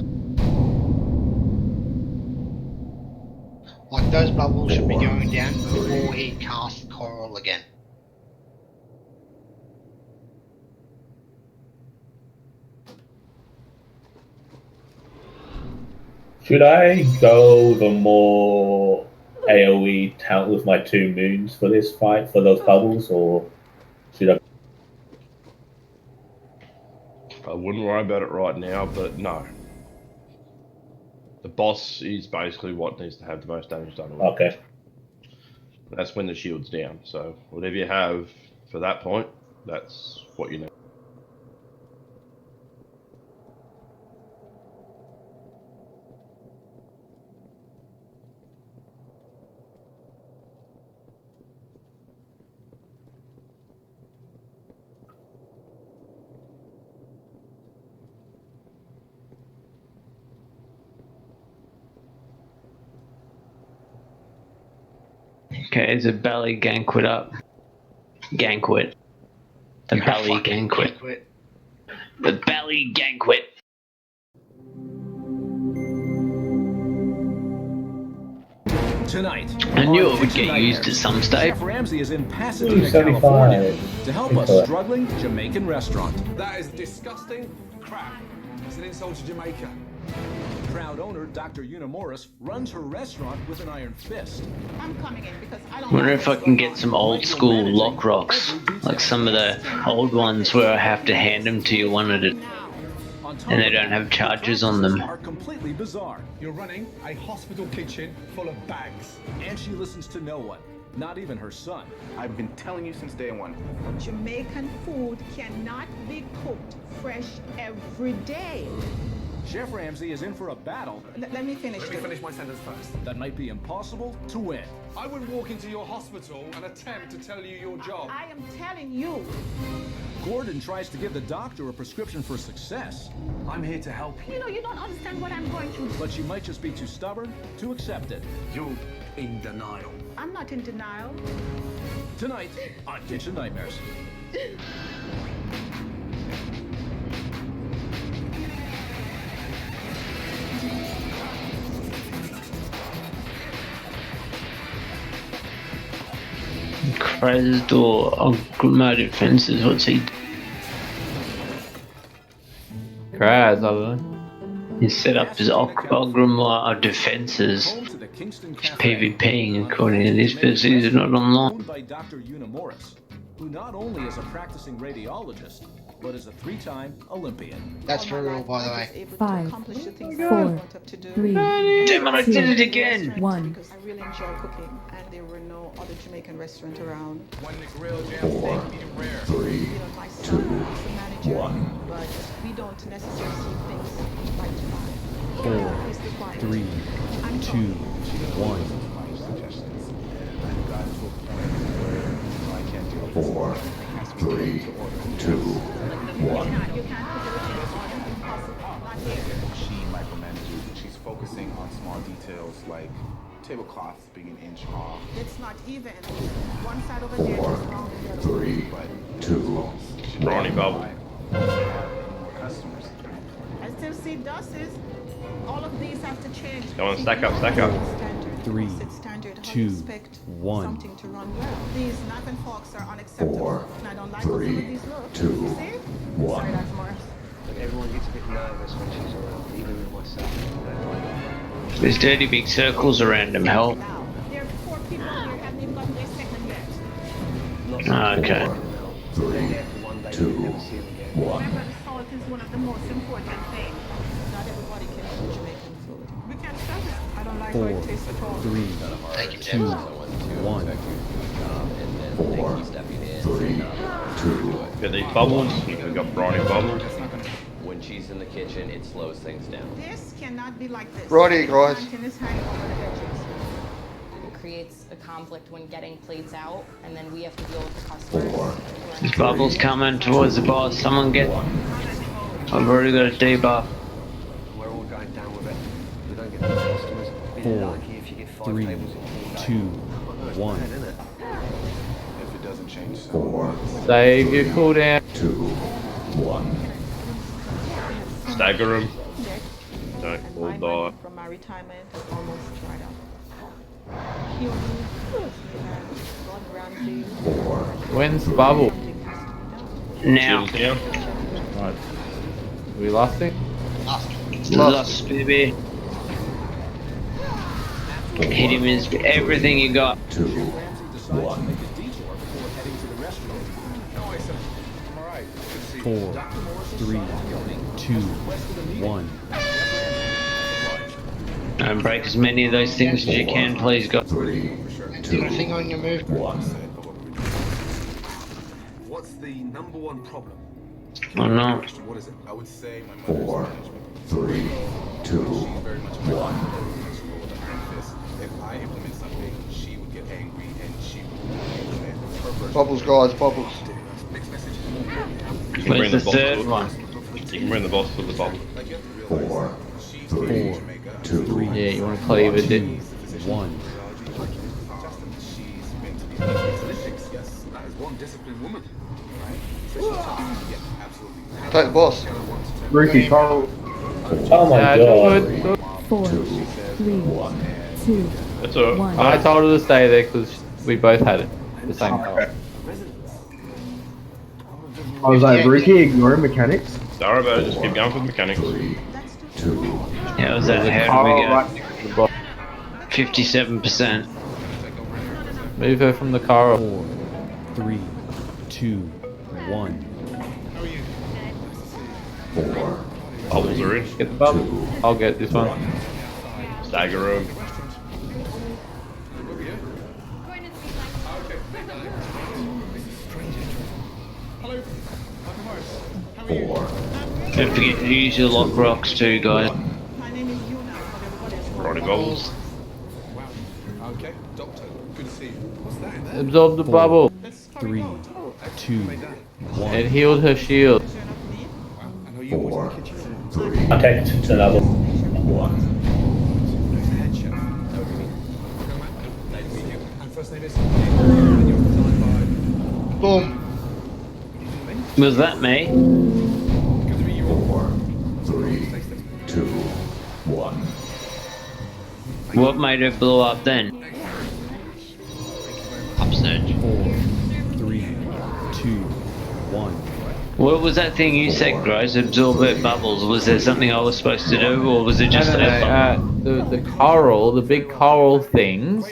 Like those bubbles should be 4, going down 3. before he casts Coral again. Should I go the more AoE talent with my 2 moons for this fight, for those bubbles, or should I? I wouldn't worry about it right now, but no. The boss is basically what needs to have the most damage done. Okay. That's when the shield's down. So whatever you have for that point, that's what you need. Okay, there's a belly ganquet up. Ganquet. The belly ganquet. The belly ganquet. Tonight, I knew on it would Kitchen get used Nightmares, at some stage. Chef Ramsay is in Ooh, Pasadena, 75. California, to help a Excellent. struggling Jamaican restaurant. That is disgusting crap. It's an insult to Jamaica. Proud owner Dr. Una Morris runs her restaurant with an iron fist. I'm coming in because I don't Wonder if I can get some old school lock rocks, like some of the old ones where I have to hand them to you one at a and they don't have charges on them. Are completely bizarre. You're running a hospital kitchen full of bags. And she listens to no one, not even her son. I've been telling you since day one. Jamaican food cannot be cooked fresh every day. Chef Ramsay is in for a battle. Let me finish. Let me finish my sentence first. That might be impossible to win. I would walk into your hospital and attempt to tell you your job. I am telling you. Gordon tries to give the doctor a prescription for success. I'm here to help you. You know, you don't understand what I'm going through. But she might just be too stubborn to accept it. You're in denial. I'm not in denial. Tonight on Kitchen Nightmares. Crazed door augmented fences. What's he? Kraz, I don't know. He set up his Ogrimmar defenses. He's PvPing according to this, because he's not online. Owned by Dr. Morris, who not only is a practicing radiologist, but is a 3-time Olympian. That's for real, by the way. 5, 4, 3, Damn it, I did it again! 1. Because I really enjoy cooking, and there were no other Jamaican restaurant around. Four, three, two, one. But we don't necessarily see things like that. 4, 3, 2, 1. 4, 3, 2, 1. She micromanages and she's focusing on small details like tablecloths being an inch off. It's not even. One side over there is 4, wrong than the other. 3, 2, Ronnie Bubble. More customers. I still see doses. All of these have to change. Come on, stack up, stack up. 3, It's standard. How 2, you expect 1. something to run well. These knife and forks are unacceptable. 4, And I don't like how some of 3, these look. 2, You see? Sorry, 1. Dr. Morris. Everyone gets a bit nervous when she's around, even with myself. There's dirty big circles around him. Help. There are 4 people here who haven't even gotten their second yet. Okay. 4, 3, 2, 1. Remember, the salt is one of the most important things. Not everybody can do Jamaican food. We can't serve it. I don't like how 4, it tastes at all. 3, 2, 1. 4, 3, 2. Get these bubbles. We've got briny bubbles. When she's in the kitchen, it slows things down. This cannot be like this. Righty, guys. Plantain is hanging over the edges. It creates a conflict when getting plates out, and then we have to deal with the customers. There's bubbles coming towards the boss. Someone get. I've already got a debuff. We're all going down with it. We don't get the customers. Be 4, lucky if you get 5 3, tables in 4 days. 2, It's 1. bad, isn't it? If it doesn't change, 4, Save your cooldown. 2, 1. Stagger him. Don't all My die. money from my retirement has almost dried up. Heal me. God Ramsay. 4, When's the bubble? Now. Shields down. Right. We lost it? Lost, baby. Hit him with everything you got. 2, 1. 4, 3, 2, 1. And break as many of those things as you can, please, God. 3, Do you got a 2, thing on your move? 1. What's the number one problem? Or not. What is it? I would say my 4, 3, 2, 1. If I implement something, she would get angry and she would implement her version. Bubbles, guys, bubbles. You can bring Where's the the boss third to one? You can bring the boss to the bubble. 4, 3, 2, Yeah, you want to cleave it. 2, 1. Yes, that is one disciplined woman. Take the boss. Ricky, Carl. Oh my god. Good. 4, 3, 2, That's alright. 1. I told her to stay there because we both had it. The same color. I was like, Ricky, ignoring mechanics. Don't worry about it, just keep going for the mechanics. 3, 2. Yeah, was that how did we go? 57%. Move her from the car. 4, 3, 2, 1. 4, Bubbles are in. Get the bubble. I'll get this one. Stagger him. 4, Don't forget to use your lock rocks too, guys. Briny bubbles. Okay, Doctor, good to see you. What's that? Absorb the bubble. 3, 2, 1. It healed her shield. 4, 3, I'll take another. 1. And first name is. Boom. Was that me? 4, 3, 2, 1. What made it blow up then? Upsurge. 4, 3, 2, 1. What was that thing you said, Gross? Absorb it bubbles. Was there something I was supposed to do, or was it just the coral, the big coral things,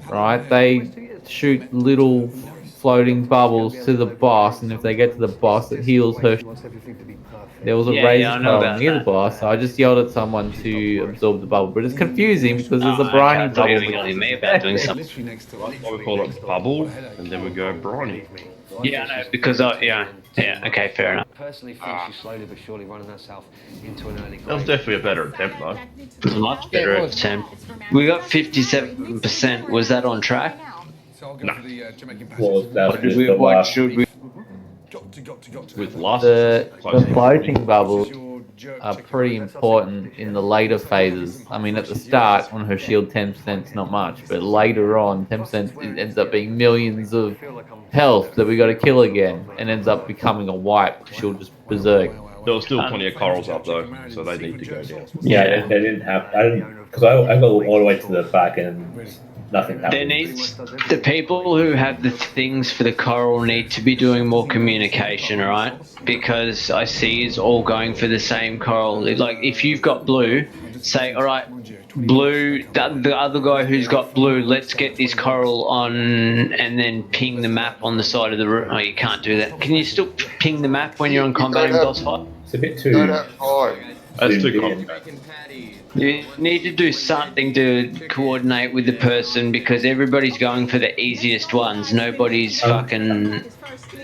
right? They shoot little floating bubbles to the boss, and if they get to the boss, it heals her. There was a razor I know about near the that. boss, so I just yelled at someone to absorb the bubble, but it's confusing because there's a briny I thought you were bubble. yelling at me about doing something. That's why we call it bubble, and then we go briny. Yeah, I know, because yeah, okay, fair enough. Personally think she's slowly but surely running herself into an early That was grave. definitely a better attempt, though. It was a much better attempt. We got 57%. Was that on track? Well, that was just the What last. should we? With last The close floating bubbles are pretty important in the later phases. I mean, at the start, on her shield, 10% is not much, but later on, 10% it ends up being millions of health that we got to kill again, and ends up becoming a wipe because she'll just berserk. There was still plenty of corals up though, so they need to go down. Yeah, they didn't have. I didn't because I go all the way to the back and nothing happened. There needs the people who have the things for the coral need to be doing more communication, right? Because I see it's all going for the same coral. Like if you've got blue, say, all right, blue. The other guy who's got blue, let's get this coral on, and then ping the map on the side of the room. Oh, you can't do that. Can you still ping the map when you're on combat in boss fight? It's a bit too. That's too complicated. You need to do something to coordinate with the person because everybody's going for the easiest ones. Nobody's fucking.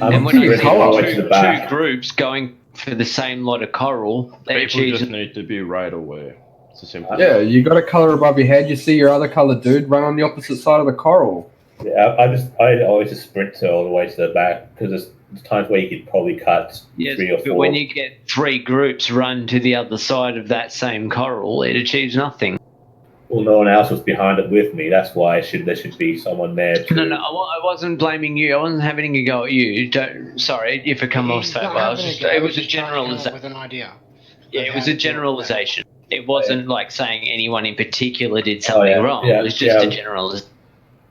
And when you see two groups going for the same lot of coral, they People achieve. just need to be right aware. It's a simple. Yeah, you got a color above your head. You see your other color dude run on the opposite side of the coral. Yeah, I always just sprint to all the way to the back because there's times where you could probably cut Yes, 3 or but 4. when you get three groups run to the other side of that same coral, it achieves nothing. Well, no one else was behind it with me. That's why there should be someone there. To, No, I wasn't blaming you. I wasn't having a go at you. Sorry if it come off so Not well. I was having a just, go, it was a he's just trying to come up generalization. with an idea. Yeah, it was a generalization. It wasn't like saying anyone in particular did something wrong. It was just a generalization.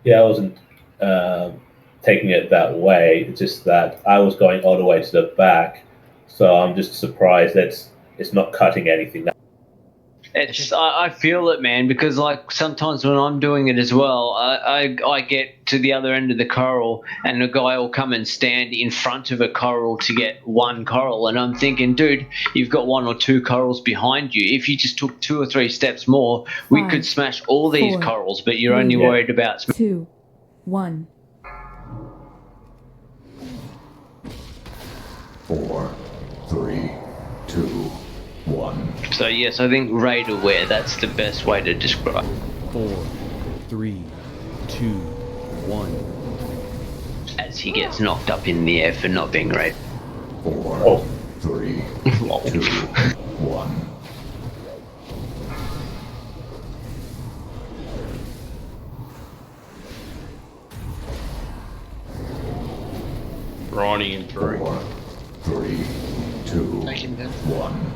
Yeah, I wasn't taking it that way. It's just that I was going all the way to the back, so I'm just surprised that it's not cutting anything. It's I feel it, man, because like sometimes when I'm doing it as well, I get to the other end of the coral and a guy will come and stand in front of a coral to get one coral, and I'm thinking, dude, you've got 1 or 2 corals behind you. If you just took 2 or 3 steps more, we could smash all these 4, corals, but you're only worried about 2, 1. 4, 3, 2, 1. So yes, I think raid aware, that's the best way to describe. 4, 3, 2, 1. As he gets knocked up in the air for not being raid. 4, 3, 2, 1. Briny in 3. 4, 3, 2, 1.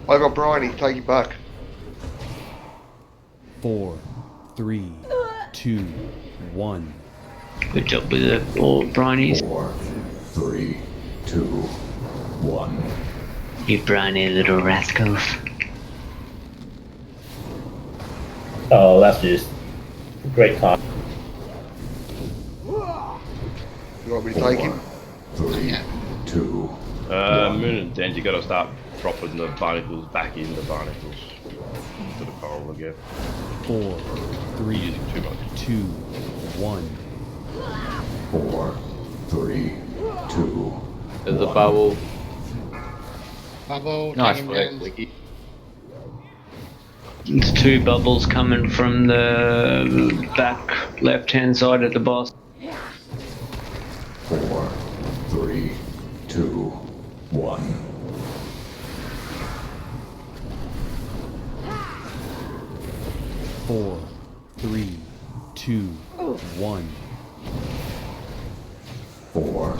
I got Briny, take it back. 4, 3, 2, 1. Good job with the all brinies. 4, 3, 2, 1. You briny little rascals. Oh, that's just a great time. You want me to take him? 3, 2. Moon and Dent, you gotta start dropping the barnacles back in the barnacles to the coral again. 4, 3, 2, 1. 4, 3, 2, There's a bubble. Bubble, Nice take him work, down. Blicky. There's 2 bubbles coming from the back left-hand side of the boss. 4, 3, 2, 1. Four, 3, 2, 1. 4.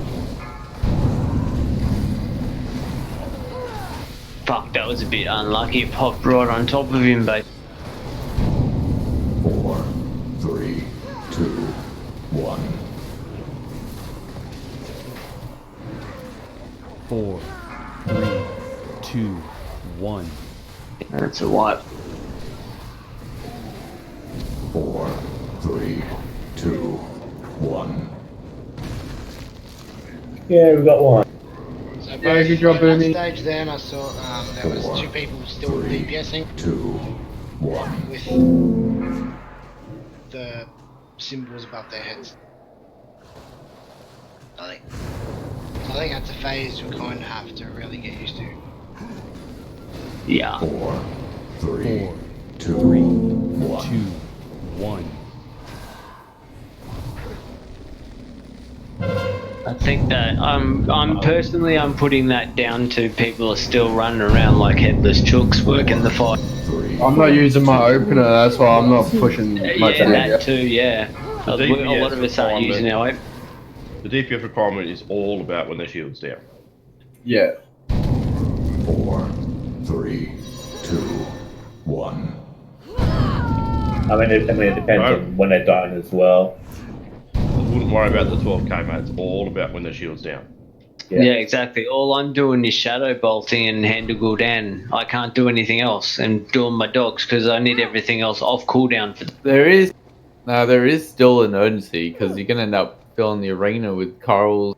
Fuck, that was a bit unlucky. It popped right on top of him, but 4, 3, 2, 1. 4, 3, 2, 1. that's a wipe. 4, 3, 2, 1. Yeah, we got one. So Yeah, both good job, at that Boomy. stage then I saw there was 2 people still DPSing 2, 1. with the symbols above their heads. I think that's a phase we kind of have to really get used to. Yeah. 4, 3, 4, 2, 3, 1. 2, 1. I think that I'm personally putting that down to people are still running around like headless chooks working the fight. I'm not using my opener, that's why I'm not pushing much Yeah, out that yet. too. Yeah, a lot of us aren't using our opener. The DPS requirement is all about when the shield's down. Yeah. 4, 3, 2, 1. I mean, it depends on when they're dying as well. I wouldn't worry about the 12k, mate. It's all about when the shield's down. Yeah. Exactly. All I'm doing is shadow bolting and handle Gul'dan. I can't do anything else, and doing my dogs because I need everything else off cooldown for. There is still an urgency because you're gonna end up filling the arena with corals.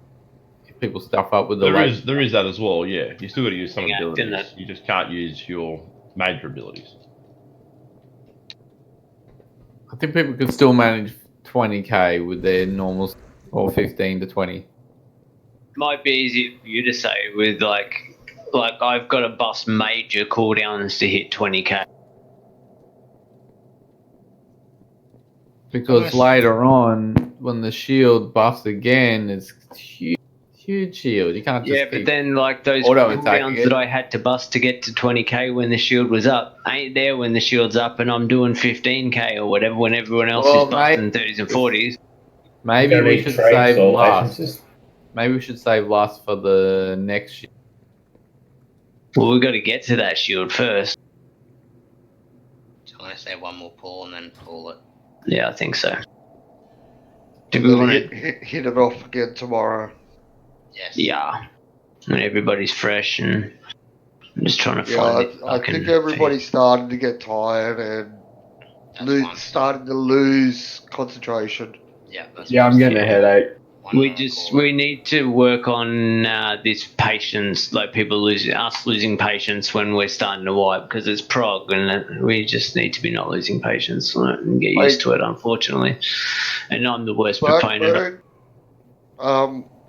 If people stuff up with the There is that as well. Yeah, you still got to use some abilities. that. You just can't use your major abilities. I think people could still manage 20k with their normal or 15 to 20. Might be easier for you to say with like I've got to bust major cooldowns to hit 20k. Because later on, when the shield buffs again, it's huge shield. You can't just Yeah, but keep then like those auto-attacking cooldowns it. that I had to bust to get to 20k when the shield was up ain't there when the shield's up, and I'm doing 15k or whatever when everyone else Well, is busting 30s and 40s. Maybe Don't we need should trades save or last. licenses. Maybe we should save last for the next shield. Well, we've got to get to that shield first. So I'm gonna say one more pull and then pull it. Yeah, I think so. Do we want to? Hit it off again tomorrow. Yes. Yeah. When everybody's fresh and I'm just trying to Yeah, find it. I think everybody's starting to get tired and starting to lose concentration. Yeah, that's Yeah, I'm getting a headache. We need to work on this patience, like us losing patience when we're starting to wipe, because it's prog, and we just need to be not losing patience and get used to it, unfortunately. And I'm the worst proponent.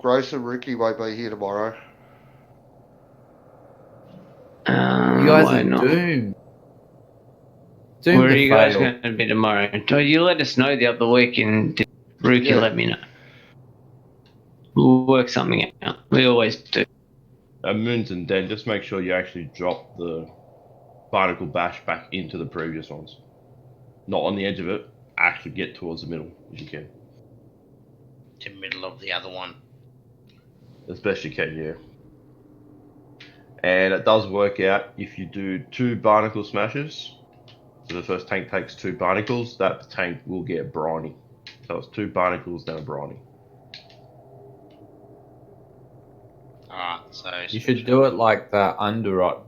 Grace and Ricky won't be here tomorrow. You guys why are not? doomed. Where are to you guys fail. going to be tomorrow? Oh, you let us know the other week, and Ruki let me know. We'll work something out. We always do. Moons and Den, just make sure you actually drop the Barnacle Bash back into the previous ones. Not on the edge of it, actually get towards the middle if you can. To middle of the other one. As best you can, yeah. And it does work out if you do 2 Barnacle Smashes. So the first tank takes 2 Barnacles, that tank will get Briny. So it's 2 Barnacles, then a Briny. Alright, so You should do it like the Underrot.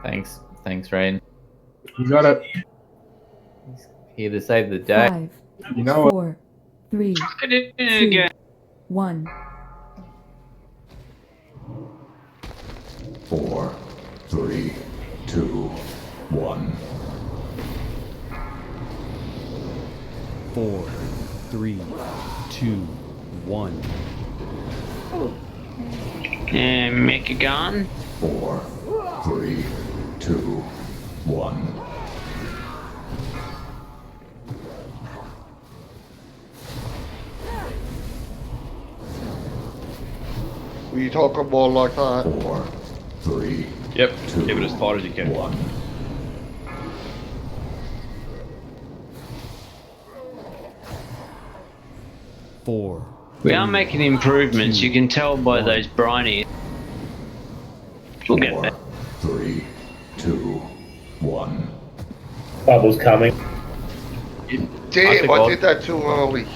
Thanks, Rain. You got it. Here to save the day. 5, You know what? 4, 3, I did it 2, again. 1. 4, 3, 2, 1. 4, 3, 2, 1. And Mechagon. 4, 3, 2, 1. Were you talking more like that? 4, 3. Yep. Keep it as tight as you can. 1. Four. We are making improvements. You can tell by those briny. We'll get there. 3, 2, 1. Bubble's coming. Damn, I did that too early.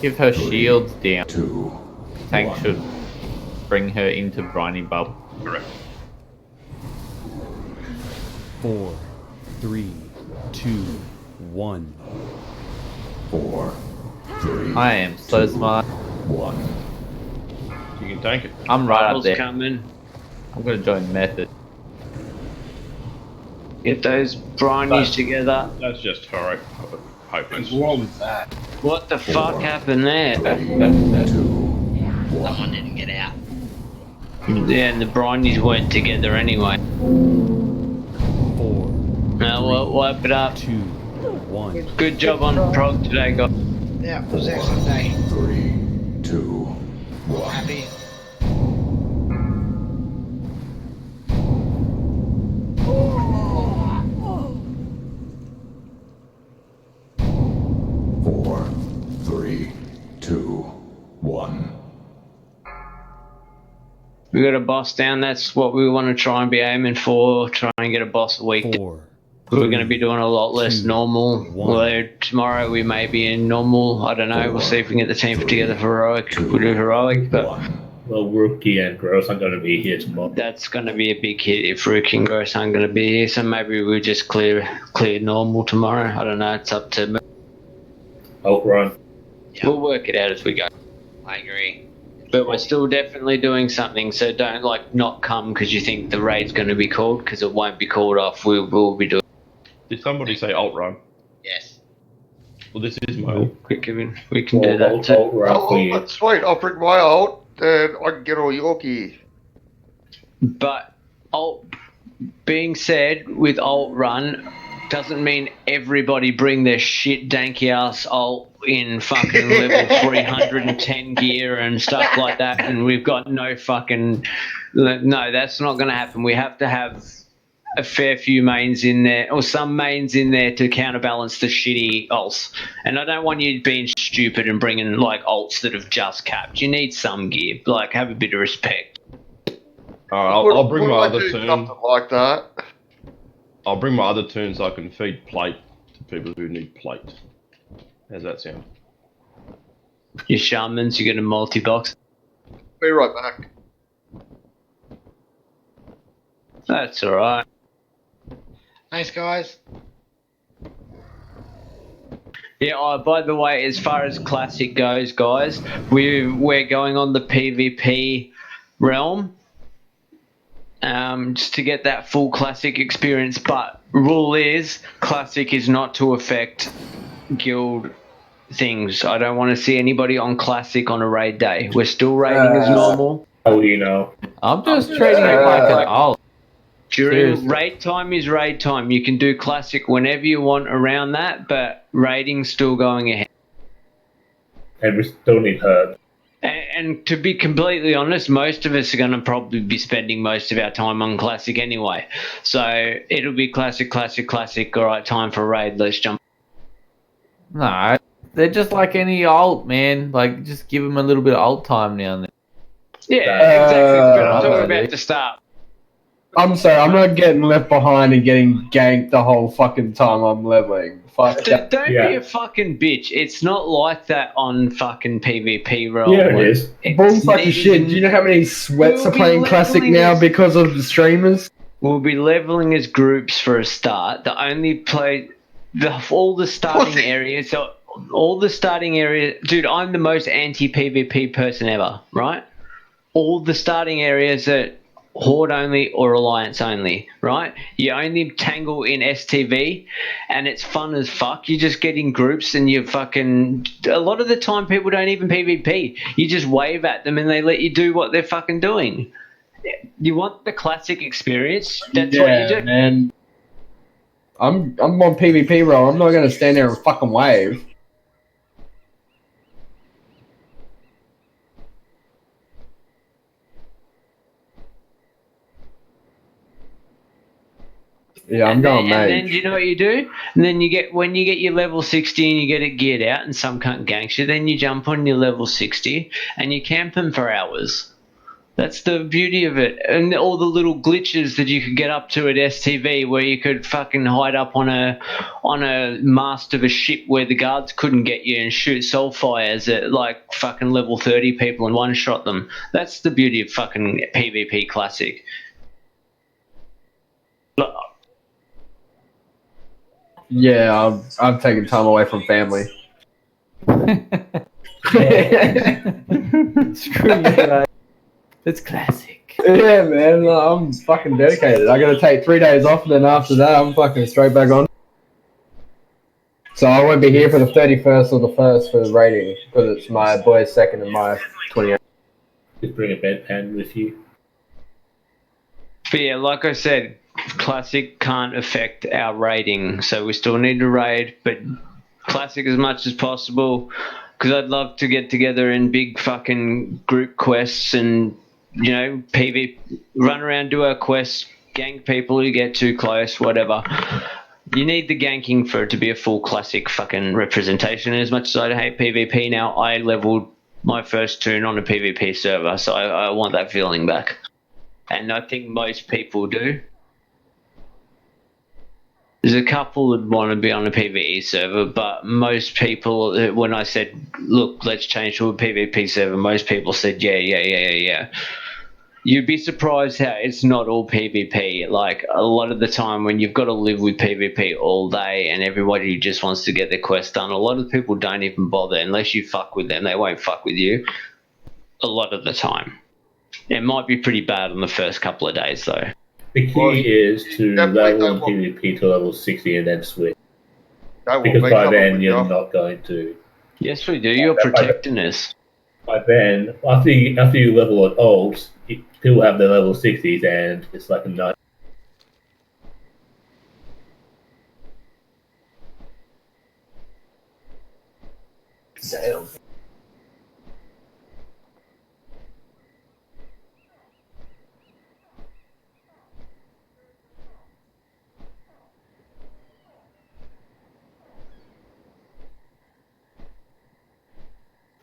If her shield's down, 2, tank 1. should bring her into briny bubble. Correct. 4, 3, 2, 1. 4, 3. I am so smart. 1. You can tank it. I'm right up Bubbles there. coming. I'm gonna join method. Get those brinies together. That's just horric. Hopeless. Wrong with that. What the fuck happened there? 2, 1. Someone didn't get out. Yeah, and the brinies weren't together anyway. 4, Now we'll wipe it up. 2, 1. Good job on prog today, guys. Yeah, it was an excellent day. 3, 2, 1. Happy. Four, 3, 2, 1. We got a boss down. That's what we want to try and be aiming for. Try and get a boss a week. 4. We're going to be doing a lot less 2, normal. 1. Although tomorrow we may be in normal. I don't know. We'll see if we can get the team together for heroic. We'll do heroic, but Well, Rookie and Gross aren't going to be here tomorrow. that's going to be a big hit if Rookie and Gross aren't going to be here. So maybe we'll just clear normal tomorrow. I don't know. It's up to me. Outrun. We'll work it out as we go. I agree. But we're still definitely doing something. So don't not come because you think the raid's going to be called, because it won't be called off. We will be doing. Did somebody say alt run? Yes. Well, this is my alt. We can do that too. Oh, that's sweet. I'll bring my out, and I can get all your gear. But being said, with alt run doesn't mean everybody bring their shit danky ass alt in fucking level 310 gear and stuff like that, and we've got no fucking. No, that's not going to happen. We have to have a fair few mains in there, or some mains in there, to counterbalance the shitty alts. And I don't want you being stupid and bringing alts that have just capped. You need some gear. Have a bit of respect. I'll bring my other tune. Something like that. I'll bring my other tune so I can feed plate to people who need plate. How's that sound? Your shamans, you get a multi-box. Be right back. That's alright. Thanks, guys. Yeah, by the way, as far as Classic goes, guys, we're going on the PvP realm just to get that full Classic experience. But rule is, Classic is not to affect guild things. I don't want to see anybody on Classic on a raid day. We're still raiding as normal. How do you know? I'm just treating it like an alt. During raid time is raid time. You can do Classic whenever you want around that, but raiding's still going ahead. And we still need Herb. And to be completely honest, most of us are going to probably be spending most of our time on Classic anyway. So it'll be Classic. All right, time for raid. Let's jump. No, they're just like any alt, man. Just give them a little bit of alt time now and then. Yeah, exactly. But I'm talking about the start. I'm sorry, I'm not getting left behind and getting ganked the whole fucking time I'm leveling. Fuck that. Don't be a fucking bitch. It's not like that on fucking PvP realm. Yeah, it is. Bull fucking shit. Do you know how many sweats are playing Classic now because of the streamers? We'll be leveling as groups for a start. All the starting areas. Dude, I'm the most anti-PvP person ever, right? All the starting areas Horde only or Alliance only, right? You only tangle in STV, and it's fun as fuck. You just get in groups and you fucking... A lot of the time people don't even PvP. You just wave at them and they let you do what they're fucking doing. You want the classic experience? That's what you do. Man. I'm on PvP, bro. I'm not gonna stand there and fucking wave. Yeah, I'm going mage. And then do you know what you do? And then when you get your level 60 and you get it geared out and some cunt ganks you, then you jump on your level 60 and you camp them for hours. That's the beauty of it. And all the little glitches that you could get up to at STV, where you could fucking hide up on a mast of a ship where the guards couldn't get you and shoot soul fires at like fucking level 30 people and one shot them. That's the beauty of fucking PvP Classic. Yeah, I'm taking time away from family. Screw you guys. It's classic. Yeah, man, I'm fucking dedicated. I gotta take 3 days off, and then after that, I'm fucking straight back on. So I won't be here for the 31st or the 1st for the rating, because it's my boy's second and my 28th. Just bring a bedpan with you. But yeah, like I said, Classic can't affect our rating, so we still need to raid, but Classic as much as possible, because I'd love to get together in big fucking group quests and, you know, run around, do our quests, gank people who get too close, whatever. You need the ganking for it to be a full Classic fucking representation. As much as I hate PvP now, I leveled my first toon on a PvP server, so I want that feeling back. And I think most people do. There's a couple that want to be on a PvE server, but most people, when I said, look, let's change to a PvP server, most people said, yeah. You'd be surprised how it's not all PvP. Like, a lot of the time when you've got to live with PvP all day and everybody just wants to get their quest done, a lot of people don't even bother. Unless you fuck with them, they won't fuck with you a lot of the time. It might be pretty bad on the first couple of days, though. The key is to level PvP to level 60 and then switch. Because by then you're not going to. Yes, we do. You're protecting us. By then, after you level at ult, people have their level 60s and it's like a nice. Damn.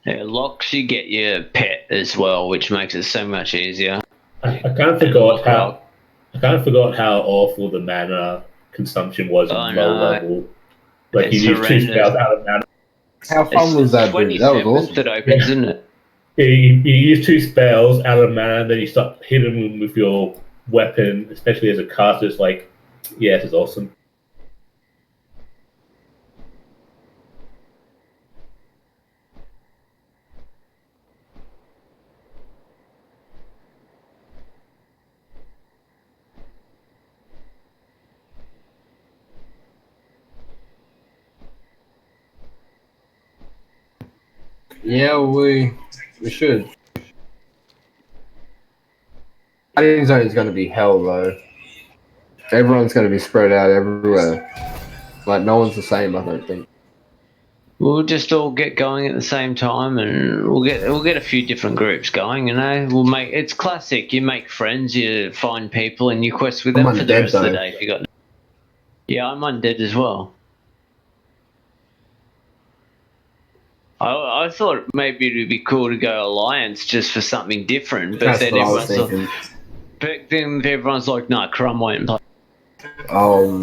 Yeah, locks, you get your pet as well, which makes it so much easier. I kind of forgot how awful the mana consumption was on low level. Like It's you use 2 spells out of mana. How fun was that, dude? That was awesome. That opens, isn't it? Yeah, you use 2 spells out of mana, and then you start hitting them with your weapon, especially as a caster. It's like, yeah, this is awesome. Yeah, we should. Fighting zone is going to be hell, though. Everyone's going to be spread out everywhere. Like, no one's the same, I don't think. We'll just all get going at the same time, and we'll get a few different groups going. You know, it's Classic. You make friends, you find people, and you quest with them for the rest of the day. If you got. Yeah, I'm undead as well. I thought maybe it would be cool to go Alliance just for something different, but then everyone's like, "Nah, Crumb won't play." I don't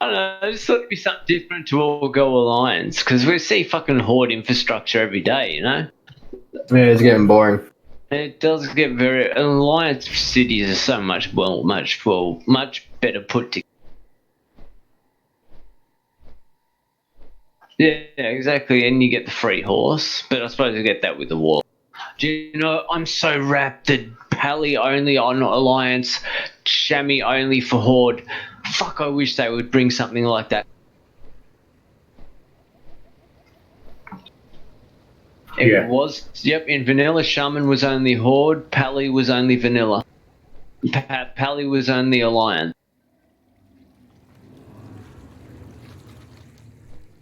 know, I just thought it'd be something different to all go Alliance, because we see fucking Horde infrastructure every day, you know? Yeah, it's getting boring. It does get very... Alliance cities are so much better put together. Yeah, exactly. And you get the free horse, but I suppose you get that with the war. Do you know, I'm so wrapped that Pally only on Alliance, Shami only for Horde. Fuck, I wish they would bring something like that. It was, yep, in Vanilla, Shaman was only Horde, Pally was only Vanilla. Pally was only Alliance.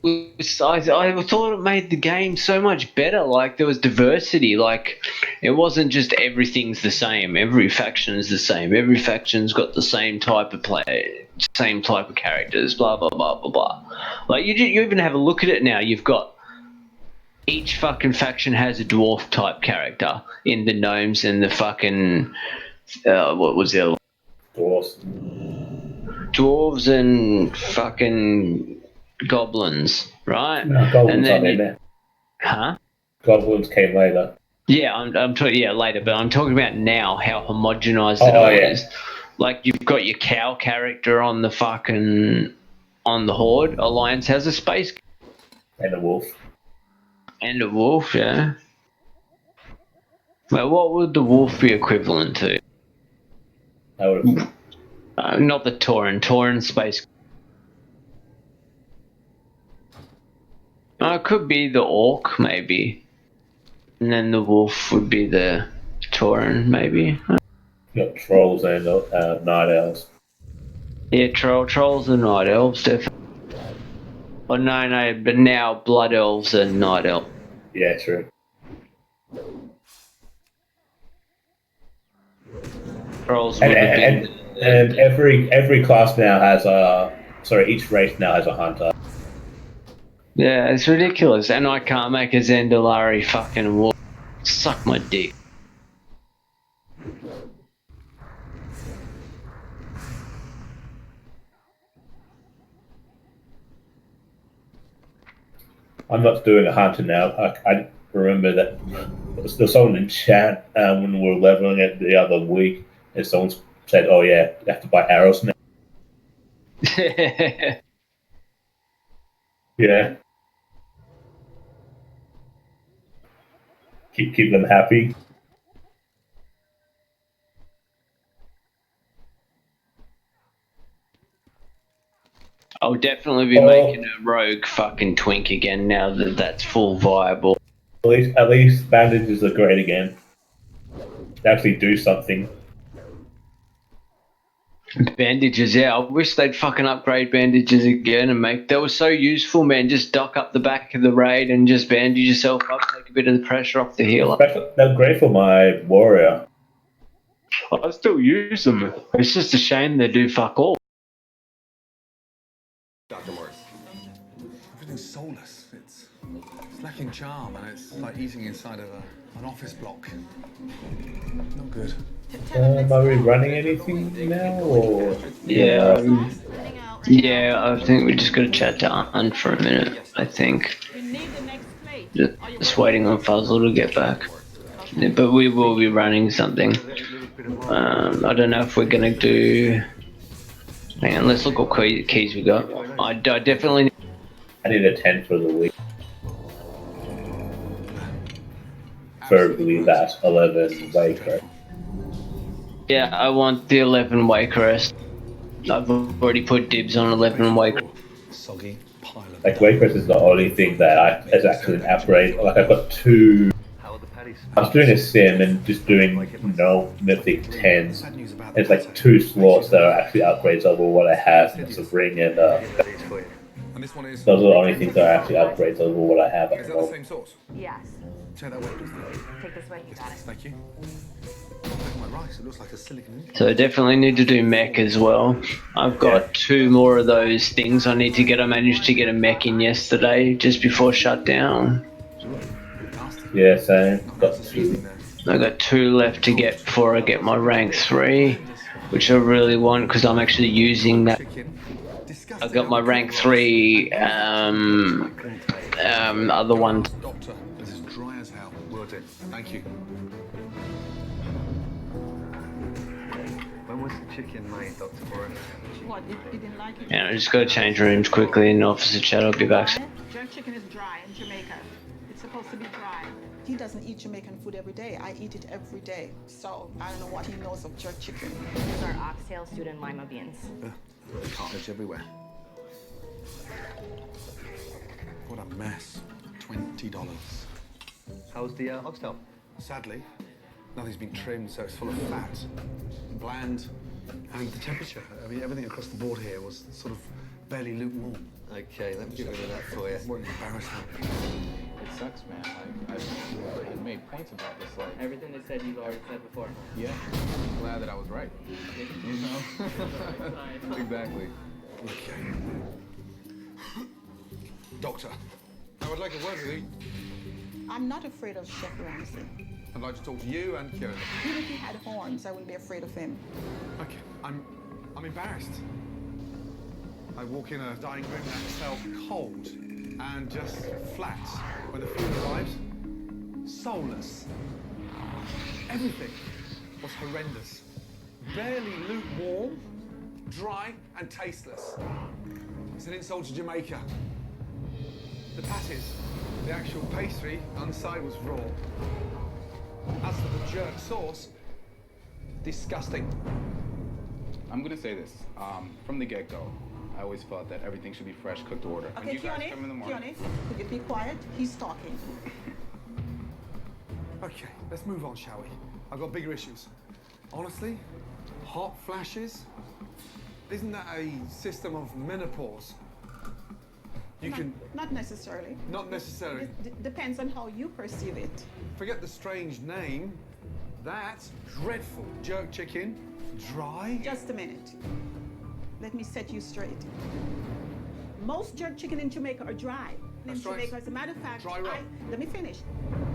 I thought it made the game so much better. Like, there was diversity. Like, it wasn't just everything's the same. Every faction's the same. Every faction's got the same type of play, same type of characters. Blah blah blah blah blah. Like, you even have a look at it now. You've got each fucking faction has a dwarf type character in the gnomes and the fucking what was the other one? Dwarves and fucking goblins, right? No, goblins and then aren't in there. Huh? Goblins came later. Yeah, I'm talking later, but I'm talking about now how homogenized it all is. Like, you've got your cow character on the fucking on the Horde. Alliance has a space and a wolf. And a wolf, yeah. Well, what would the wolf be equivalent to? Not the Tauren. Tauren space. It could be the orc, maybe. And then the wolf would be the Tauren, maybe. You got trolls and night elves. Yeah, trolls and night elves, definitely. Oh, no, but now blood elves and night elves. Yeah, true. Trolls and every class now has a... Sorry, each race now has a hunter. Yeah, it's ridiculous. And I can't make a Zendalari fucking wolf. Suck my dick. I'm not doing a hunter now. I remember that there's someone in chat when we were leveling it the other week, and someone said, "Oh yeah, you have to buy arrows now." Yeah. Keep them happy. I'll definitely be making a rogue fucking twink again now that that's full viable. At least bandages are great again. They actually do something. Bandages, yeah. I wish they'd fucking upgrade bandages again and make... They were so useful, man. Just dock up the back of the raid and just bandage yourself up, take a bit of the pressure off the healer. They're great for my warrior. I still use them. It's just a shame they do fuck all. Dr. Morris. Everything's soulless. It's lacking charm, and it's like eating inside of an office block. Not good. Are we running anything now, or...? Yeah, yeah, I think we just got to chat to Aunt for a minute, I think. Just waiting on Fuzzle to get back. Yeah, but we will be running something. I don't know if we're going to do... Hang on, let's look what keys we got. I definitely... I need a 10 for the week. Preferably that 11 Waker. Yeah, I want the 11 Wakerest. I've already put dibs on 11 Waker. Like, Wakerest is the only thing that is actually an upgrade. Like, I've got two... I was doing a sim and just doing, mythic 10s. And it's like 2 slots that are actually upgrades over what I have. It's a ring and those are the only things that are actually upgrades over what I have at the moment. Yes. Check that way. Take this way, you got it. Thank you. It looks like a silicon. So I definitely need to do mech as well. I've got 2 more of those things I need to get. I managed to get a mech in yesterday, just before shutdown. Yeah, same. Got 2. I got 2 left to get before I get my rank 3, which I really want because I'm actually using that. I got my rank 3 other one. Doctor, this is dry as hell. Worth it. Thank you. When was the chicken made, Dr. Morris? What, you didn't like it? Yeah, I just got to change rooms quickly in officer chat. I'll be back soon. Jerk chicken is dry in Jamaica. It's supposed to be dry. He doesn't eat Jamaican food every day. I eat it every day. So I don't know what he knows of jerk chicken. These are oxtail stewed in lima beans. Cartilage everywhere. What a mess. $20. How's the oxtail? Sadly, nothing's been trimmed, so it's full of fat, bland, and the temperature. I mean, everything across the board here was sort of barely lukewarm. Okay, let me get rid of that for you. What an embarrassment. It sucks, man. Like, I've made points about this. Like Everything they said you've already said before. Yeah. I'm glad that I was right. You know? Exactly. Okay. Doctor, I would like a word with you. I'm not afraid of Chef Ramsay. I'd like to talk to you and Kieran. Even if he had horns, I wouldn't be afraid of him. Okay, I'm embarrassed. I walk in a dining room that felt cold and just flat. When the food arrived, soulless. Everything was horrendous. Barely lukewarm, dry and tasteless. It's an insult to Jamaica. The patties, the actual pastry inside was raw. As for the jerk sauce, disgusting. I'm gonna say this. From the get-go, I always felt that everything should be fresh, cooked to order. When Okay, you guys come in the morning. Keone, could you be quiet? He's talking. Okay, let's move on, shall we? I've got bigger issues. Honestly, hot flashes? Isn't that a system of menopause? Not necessarily. Not necessarily. It depends on how you perceive it. Forget the strange name. That's dreadful. Jerk chicken, dry. Just a minute. Let me set you straight. Most jerk chicken in Jamaica are dry. In Jamaica, as a matter of fact, let me finish.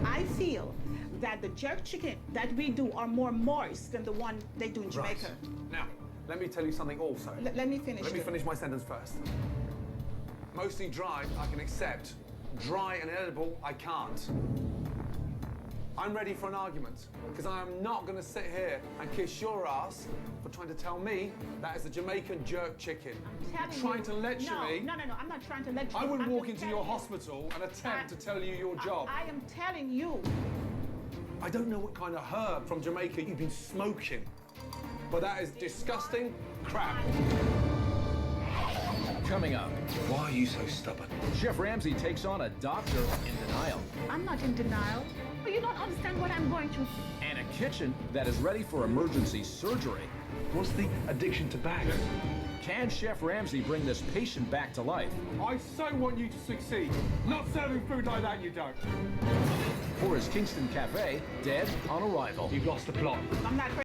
I feel that the jerk chicken that we do are more moist than the one they do in Jamaica. Right. Now, let me tell you something also. Let me finish. Let me finish my sentence first. Mostly dry, I can accept. Dry and edible, I can't. I'm ready for an argument, because I am not going to sit here and kiss your ass for trying to tell me that is a Jamaican jerk chicken. You're trying to lecture me. No, I'm not trying to lecture you. I wouldn't walk into your hospital and attempt to tell you your job. I am telling you. I don't know what kind of herb from Jamaica you've been smoking, but that is disgusting crap. Coming up, why are you so stubborn? Chef Ramsay takes on a doctor in denial. I'm not in denial, but you don't understand what I'm going through. And a kitchen that is ready for emergency surgery. What's the addiction to bags? Can Chef Ramsay bring this patient back to life? I so want you to succeed. Not serving food like that, you don't. Or is Kingston Cafe dead on arrival? You've lost the plot. I'm not